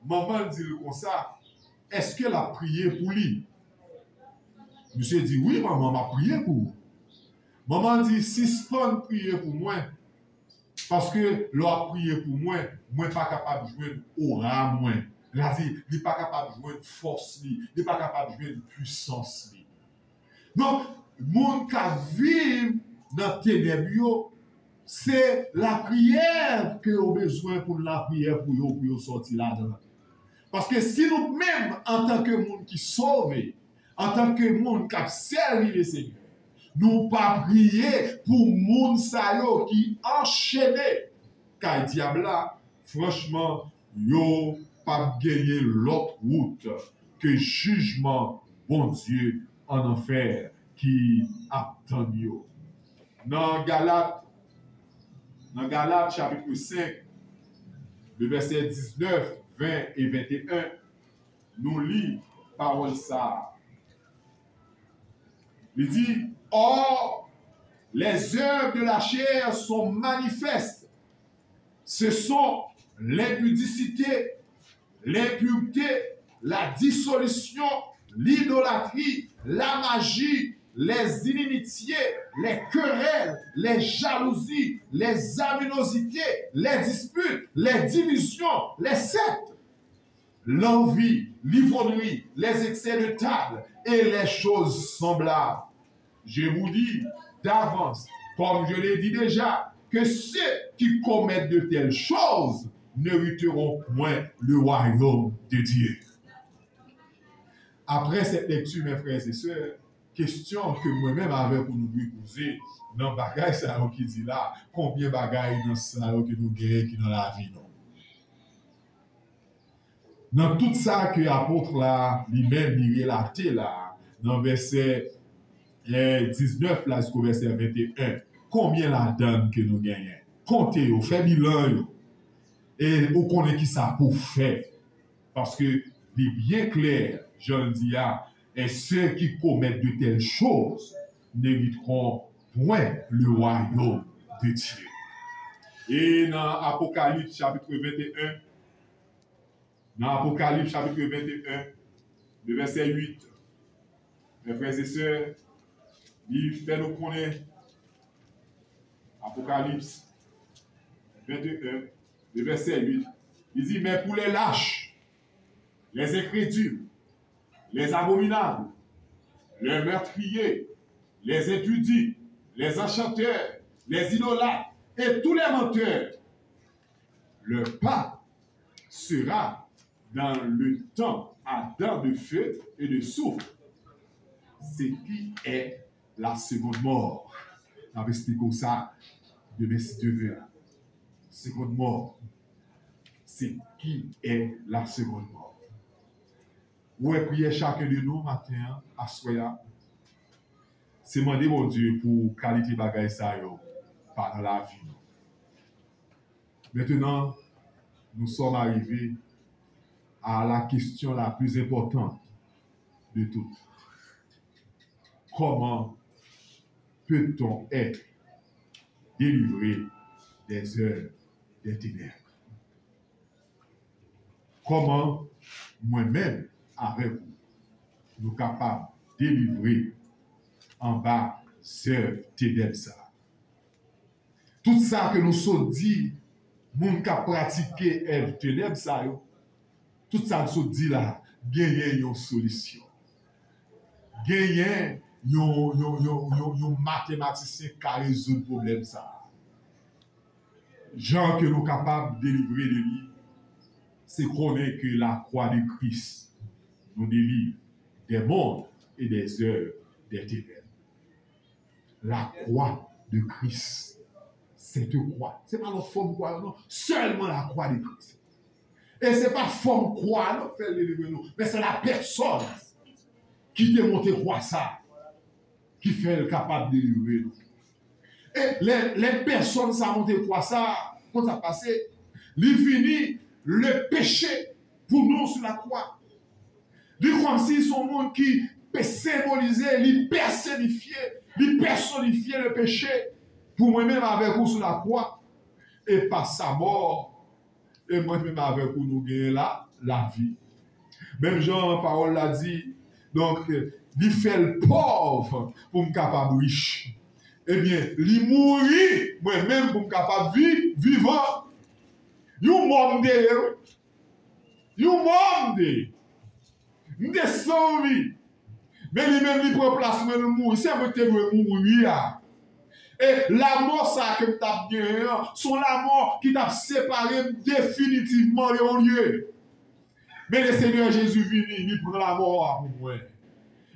Maman dit comme ça, est-ce qu'elle a prié pour lui? Monsieur dit, oui, maman m'a prié pour vous. Maman dit, suspend prier pour moi. Parce que l'on prié pour moi, moi pas capable de jouer aura moi. La dit, il n'est pas capable de jouer force, il n'est pas capable de jouer puissance. Donc, monde qui vit dans ténèbres, c'est la prière que vous avez besoin pour la prière pour sortir là-dedans. Parce que si nous-mêmes, en tant que monde qui sauve, en tant que monde qui a servi le Seigneur, nous pas prier pour monde qui enchaîné, car le diable là, franchement, yo pas gagner l'autre route que jugement, bon Dieu, en enfer qui attend yo. Dans Galates chapitre 5, le verset 19, 20 et 21, nous lisons parole ça. Il dit, or, les œuvres de la chair sont manifestes. Ce sont l'impudicité, l'impureté, la dissolution, l'idolâtrie, la magie, les inimitiés, les querelles, les jalousies, les aminosités, les disputes, les divisions, les sectes, l'envie, l'ivrognerie, les excès de table et les choses semblables. Je vous dis d'avance, comme je l'ai dit déjà, que ceux qui commettent de telles choses n'hériteront point le royaume de Dieu. Après cette lecture, mes frères et sœurs, question que moi-même avait pour nous poser dans le bagage ça qui dit là, combien de bagages dans ça que nous gagnons qui dans la vie non. Dans tout ça que l'apôtre là, lui-même, il relaté là, dans verset 19 là jusqu'au verset 21, combien la donne que nous gagnons? Comptez, fait bilan, et vous connaissez qui ça pour faire. Parce que, il est bien clair, je le dis, et ceux qui commettent de telles choses n'hériteront point le royaume de Dieu. Et dans Apocalypse chapitre 21, le verset 8, mes frères et sœurs, il fait nous connaître Apocalypse 21, le verset 8. Il dit, mais pour les lâches, les incrédules, les abominables, les meurtriers, les impudis, les enchanteurs, les idolâtres et tous les menteurs, leur part sera dans le temps ardent de feu et de soufre, ce qui est la seconde mort. On va expliquer ça de si Dieu veut. Seconde mort. C'est qui est la seconde mort. Où est prier chacun de nous matin à soya. C'est demander mon Dieu pour qualité bagaille ça pendant la vie. Maintenant, nous sommes arrivés à la question la plus importante de toutes. Comment peut-on être délivré des œuvres des ténèbres? Comment moi-même, avec vous, nous sommes capables de délivrer en bas ces ténèbres ça? Tout ça que nous sommes dit, nous qui pratiqué œuvre ténèbres ça, tout ça nous sommes dit là, gagner une solution. Gagner un mathématicien qui résout le problème ça. Gens que nous sommes capables de délivrer de lui, c'est connaître que la croix de Christ nous délivre des mondes et des œuvres des ténèbres. La croix de Christ, c'est une croix. Ce n'est pas notre forme croix, non. Seulement la croix de Christ. Et ce n'est pas forme croix, non, fait délivrer nous, mais c'est la personne qui te monté croix ça, qui fait le capable de délivrer nous. Et les personnes qui ont monté croix ça, quand ça passe, ils finissent le péché pour nous sur la croix. Ils comme si son monde qui peut symboliser, il personnifier le péché pour moi-même avec vous sur la croix. Et par sa mort, et moi-même avec vous, nous gagnons la vie. Même Jean, parole l'a dit, donc, il fait le pauvre pour me capable riche. Eh bien, il mourit moi-même pour me capable vivant. You monde, m'de sauvé. Mais lui-même, il prend place, mais le mourir. C'est moi qui dois mourir. Et la mort, ça que t'as bien, sont la mort qui t'a séparé définitivement de lieu. Mais le Seigneur Jésus vient, il prend la mort pour moi.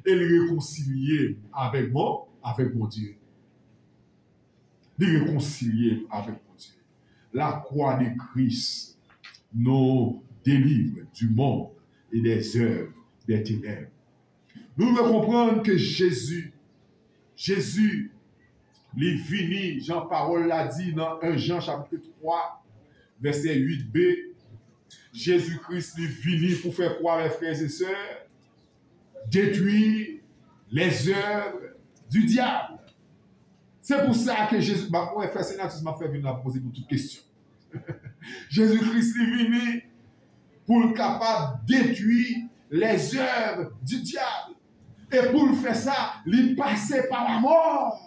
Et il réconcilie avec moi, avec mon Dieu. Il réconcilie avec mon Dieu. La croix de Christ nous délivre du monde et des œuvres des ténèbres. Nous devons comprendre que Jésus, il finit, Jean-Parole l'a dit dans 1 Jean chapitre 3, verset 8b, Jésus-Christ il finit pour faire quoi, mes frères et sœurs? Détruire les œuvres du diable. C'est pour ça que Jésus, moi, frère Sénat, tu m'as fait venir poser toutes questions. Jésus-Christ est venu pour le capable de détruire les œuvres du diable. Et pour le faire ça, il passait par la mort.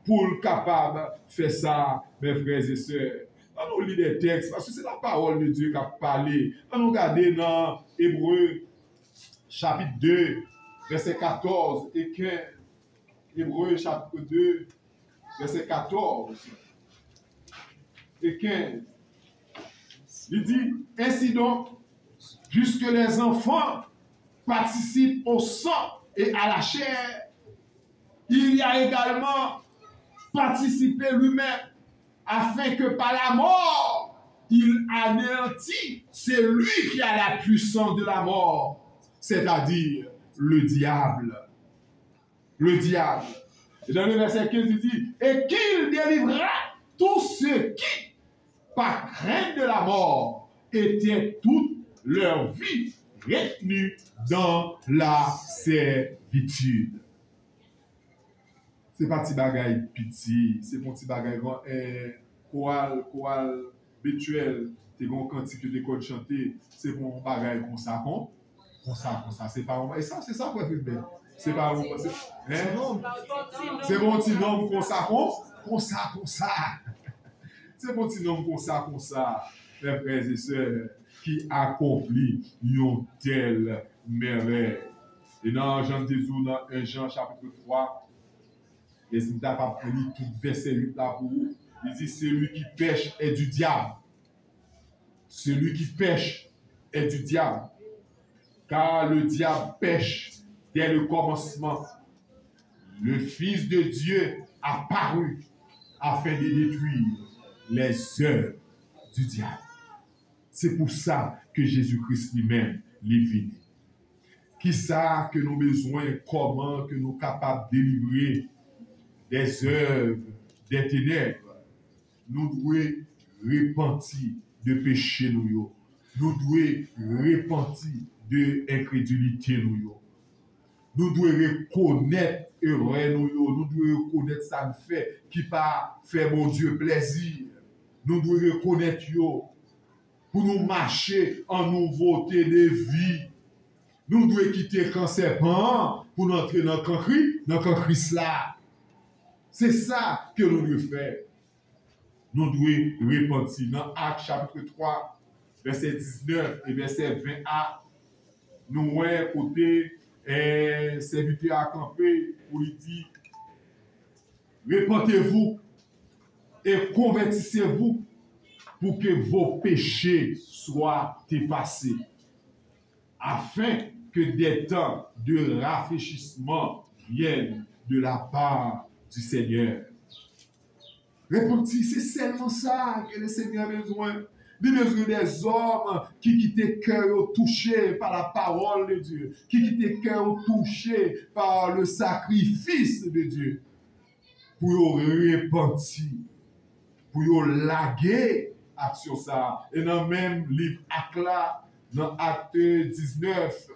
Pour le capable de faire ça, mes frères et sœurs. On nous lit des textes, parce que c'est la parole de Dieu qui a parlé. On nous regarde dans Hébreux, chapitre 2, verset 14 et 15. Hébreux, chapitre 2, verset 14 et 15. Il dit, ainsi donc, puisque les enfants participent au sang et à la chair, il y a également participé lui-même, afin que par la mort, il anéantit celui qui a la puissance de la mort, c'est-à-dire le diable. Le diable. Et dans le verset 15, il dit, et qu'il délivrera tous ceux qui, par crainte de la mort, étaient toute leur vie retenus dans la servitude. C'est pas petit bagaille pitié, c'est mon petit bagaille choral habituel, t'es gon quantité de code chanter, c'est mon bagaille comme ça, c'est pas et ça c'est ça pour être bien. C'est pas bon, c'est mon petit nom comme ça. C'est mon petit nom comme ça, mes frères et sœurs, qui accomplit une telle merveille. Et dans Jean Jésus, dans 1 Jean chapitre 3, et si tu n'as pas pris tout verset 8 là pour vous, il dit celui qui pêche est du diable. Celui qui pêche est du diable. Car le diable pêche dès le commencement. Le Fils de Dieu a paru afin de détruire les œuvres du diable. C'est pour ça que Jésus-Christ lui-même est venu. Qui ça que nous avons besoin, comment que nous sommes capables de délivrer des œuvres des ténèbres? Nous devons repentir de péché nous. Nous devons repentir de incrédulité nous. Nous devons reconnaître erreur nous. Nous devons reconnaître ça nous fait qui pas fait mon Dieu plaisir. Nous devons reconnaître pour nous marcher en nouveauté de vie. Nous devons quitter le cancer pour nous entrer dans le Christ là. C'est ça que nous devons faire. Nous devons repentir dans Actes chapitre 3, verset 19 et verset 20a. Nous voyons côté serviteur à camper où il dit repentez-vous et convertissez-vous pour que vos péchés soient effacés, afin que des temps de rafraîchissement viennent de la part du Seigneur. Repentir, c'est seulement ça que le Seigneur a besoin. Il a besoin des hommes qui quittent le cœur touché par la parole de Dieu, qui quittent le cœur touché par le sacrifice de Dieu, pour repentir, pour laguer action ça. Et dans le même livre Acte, dans Acte 19,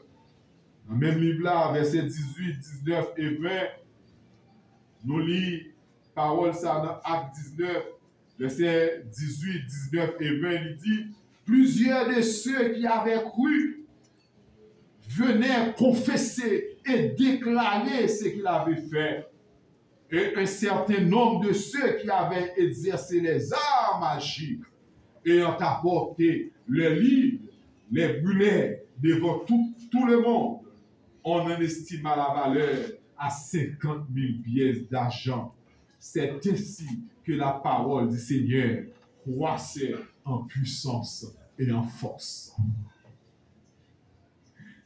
dans le même livre là, verset 18, 19 et 20, nous lisons parole ça dans Acte 19, verset 18, 19 et 20, il dit, plusieurs de ceux qui avaient cru venaient confesser et déclarer ce qu'il avait fait. Et un certain nombre de ceux qui avaient exercé les arts magiques ayant apporté les livres, les brûlèrent devant tout le monde. On en estima la valeur à 50 000 pièces d'argent. C'est ainsi que la parole du Seigneur croissait en puissance et en force.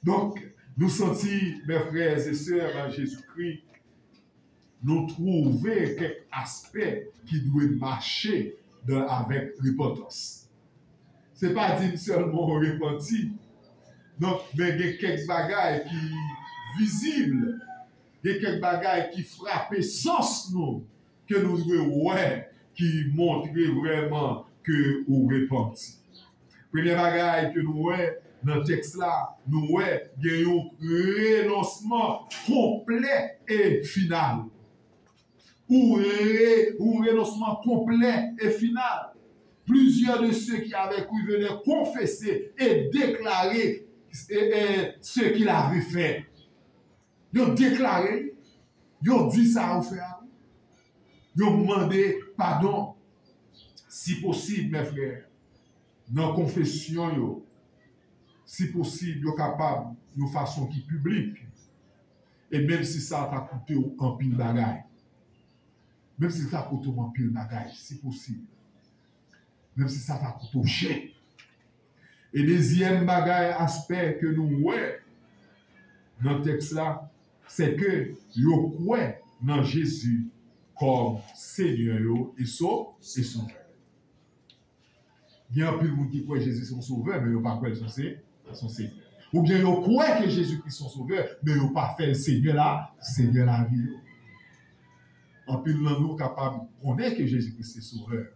Donc, nous sentons, mes frères et sœurs en Jésus-Christ, nous trouver quelques aspects qui doivent marcher avec repentance. Ce n'est pas dire seulement repenti, donc, mais il y a quelques bagailles qui visibles, il y a quelques bagailles qui frappent sens nous, que nous devons voir, qui montrent vraiment que nous repenti. Première bagaille que nous voyons dans le texte là, nous voyons qu'il y a un renoncement complet et final. Ou renoncement complet et final. Plusieurs de ceux qui avaient cru venaient confesser et déclarer ce qu'il avait fait. Ils ont déclaré, ils ont dit ça au frère. Ils ont demandé pardon. Si possible, mes frères, dans la confession, si possible, ils sont capables de façon qui publique. Et même si ça t'a coûté un pile bagaille. Même si ça t'a coûté un pile bagaille, si possible. Même si ça t'a coûté cher. Et deuxième bagaille, aspect que nous voyons dans le texte là, c'est que nous croyons dans Jésus comme Seigneur et Sauveur. Il y a un peu de monde qui croit que Jésus est son sauveur, mais ils ne pas croire son Seigneur. Ou bien ils croient que Jésus-Christ est son sauveur, mais ils n'ont pas fait le Seigneur la vie. Un peu de nous capable de connaître que Jésus-Christ est sauveur.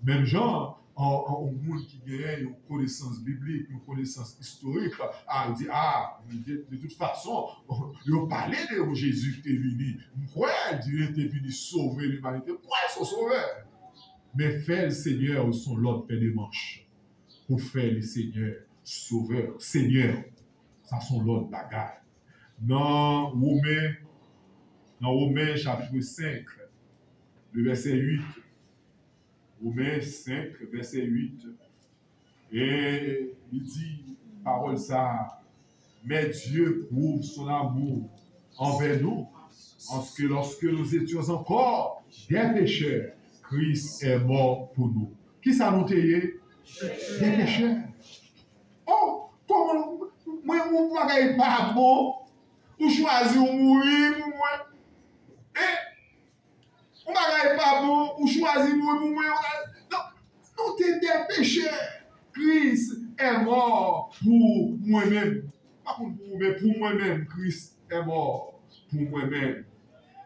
Même genre, en monde qui gagne une connaissance biblique, une connaissance historique, il dit, de toute façon, ils parlait de Jésus qui est venu. Pourquoi Dieu était venu sauver l'humanité? Pourquoi ils sont sauveurs? Mais faire le Seigneur son l'autre paire de manches. Pour faire le Seigneur sauveur. Seigneur, ça sont l'autre bagarre. Dans Romains chapitre 5, le verset 8. Romains 5, verset 8. Et il dit, parole ça, mais Dieu prouve son amour envers nous, parce que lorsque nous étions encore des pécheurs, Christ est mort pour nous. Qui ça nous taillait? Des pécheurs. Oh, comment moi, vous ne pas bon, vous choisissez de mourir pour moi. Vous ne pas bon, vous choisissez de mourir pour moi. Non, nous sommes des pécheurs. Christ est mort pour moi-même. Pas pour vous, mais pour moi-même. Christ est mort pour moi-même.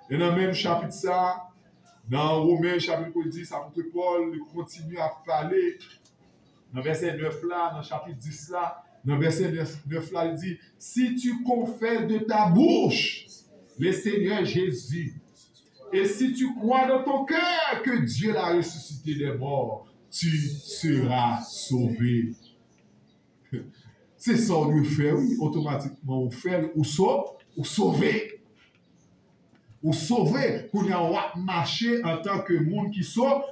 Et dans le même chapitre, ça, dans Romains chapitre 10, apôtre Paul continue à parler. Dans verset 9 là, dans chapitre 10 là, dans verset 9 là, il dit, si tu confesses de ta bouche le Seigneur Jésus, et si tu crois dans ton cœur que Dieu l'a ressuscité des morts, tu seras sauvé. C'est ça qu'on doit faire, oui, automatiquement, on fait, ou sauver. Ou sauver, pour nous marcher en tant que monde qui sauve.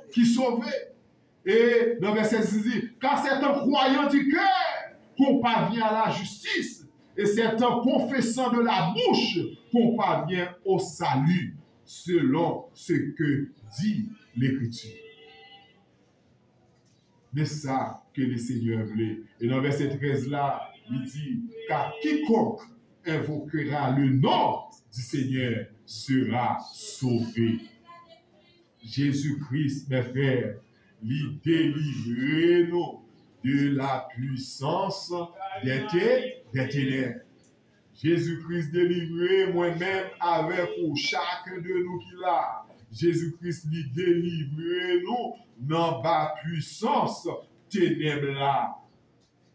Et dans le verset 6 dit, car c'est en croyant du cœur qu'on parvient à la justice, et c'est en confessant de la bouche qu'on parvient au salut, selon ce que dit l'Écriture. C'est ça que le Seigneur voulait. Et dans le verset 13 là, il dit, car quiconque invoquera le nom du Seigneur sera sauvé. Jésus-Christ, mes frères, lui délivrer nous de la puissance des ténèbres. Jésus-Christ délivrer moi-même avec pour chacun de nous qui l'a. Jésus-Christ lui délivrer nous dans la puissance ténèbres là.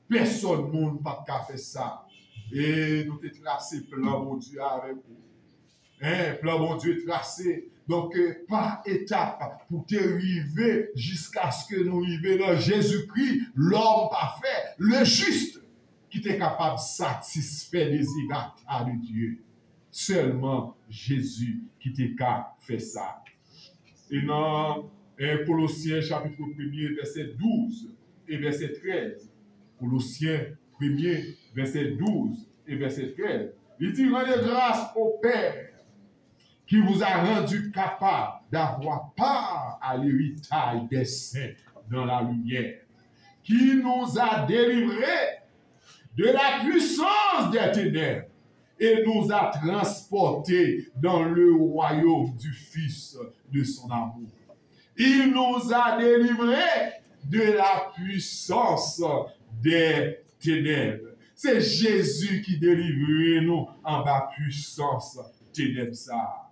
Personne ne monde pas faire ça. Et nous avons tracé plan mon Dieu avec vous. Plan mon Dieu tracé. Donc, par étape, pour te arriver jusqu'à ce que nous arrivions dans Jésus-Christ, l'homme parfait, le juste. qui était capable de satisfaire les désirs de Dieu. Seulement Jésus qui était capable de faire ça. Et dans Colossiens chapitre 1er, verset 12 et verset 13. Colossiens 1er, verset 12 et verset 13. Il dit, rendez grâce au Père qui vous a rendu capable d'avoir part à l'héritage des saints dans la lumière, qui nous a délivrés de la puissance des ténèbres et nous a transportés dans le royaume du Fils de son amour. Il nous a délivrés de la puissance des ténèbres. C'est Jésus qui délivre nous en bas puissance ténèbres ça.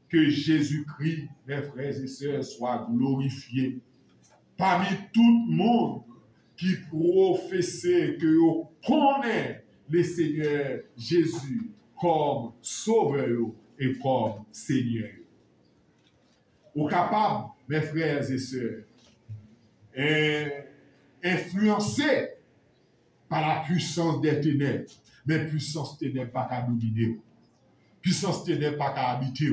Que Jésus-Christ, mes frères et sœurs, soit glorifié parmi tout le monde qui professe que vous connaissez le Seigneur Jésus comme Sauveur et comme Seigneur. Vous capable, mes frères et sœurs, influencés par la puissance des ténèbres, mais puissance ténèbres pas qu'à dominer. Puissance ténèbres pas qu'à habiter.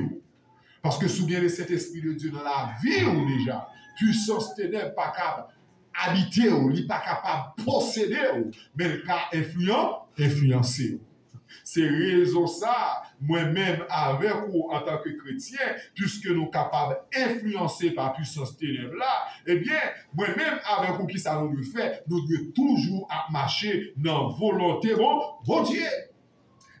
Parce que sous bien le Saint-Esprit de Dieu dans la vie ou déjà, puissance ténèbres pas capable habiter, il n'est pas capable de posséder, mais le cas influencer. C'est raison ça, moi-même avec vous en tant que chrétien, puisque nous sommes capables d'influencer par puissance ténèbres là, eh bien, moi-même avec vous qui ça nous fait, nous devons toujours marcher dans la volonté bon Dieu.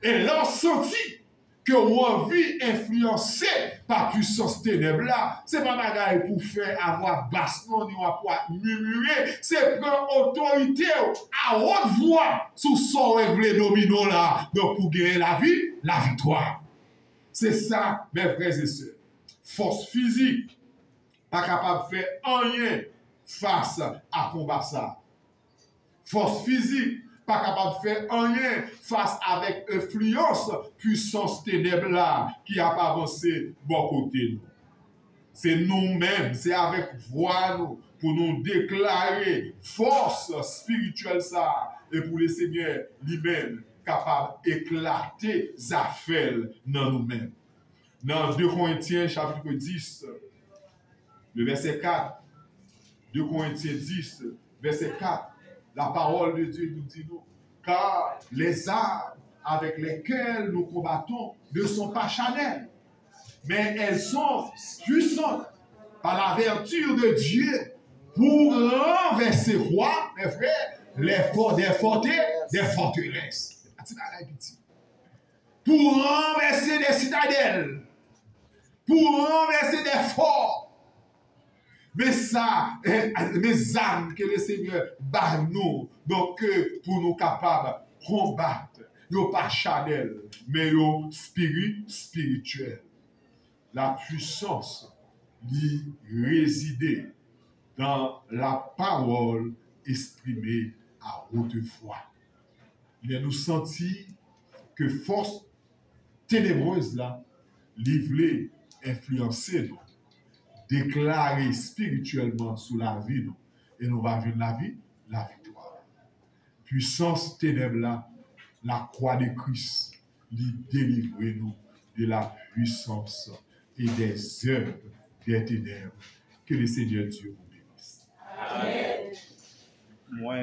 Et là, on sentit que vous envie influencé par puissance ténèbres là, c'est pas bagaille pour faire avoir basse non ni pour murmurer, c'est prendre autorité à haute voix sous son règle domino là, donc pour gagner la victoire. C'est ça, mes frères et sœurs. Force physique, pas capable de faire rien face à combat ça. Force physique, pas capable de faire rien face avec influence, puissance ténèbres là qui a pas avancé bon côté nous. C'est nous-mêmes, c'est avec voix nous pour nous déclarer force spirituelle ça et pour le Seigneur lui-même capable d'éclater les affaires dans nous-mêmes. Dans 2 Corinthiens chapitre 10, le verset 4, 2 Corinthiens 10, verset 4, la parole de Dieu nous dit nous, car les armes avec lesquelles nous combattons ne sont pas charnelles, mais elles sont puissantes par la vertu de Dieu pour renverser quoi, mes frères, des forteresses. Pour renverser des citadelles, pour renverser des forts. Mais ça, mes âmes que le Seigneur bat nous, donc pour nous capables de combattre, non pas charnel, mais spirituel. La puissance qui réside dans la parole exprimée à haute voix. Il nous sentit que force ténébreuse là, livrée, influencée nous. Déclarer spirituellement sous la vie, nous, et nous va vivre la victoire. Puissance ténèbres là, la croix de Christ, lui délivrer nous de la puissance et des œuvres des ténèbres. Que le Seigneur Dieu vous bénisse. Amen. Moi,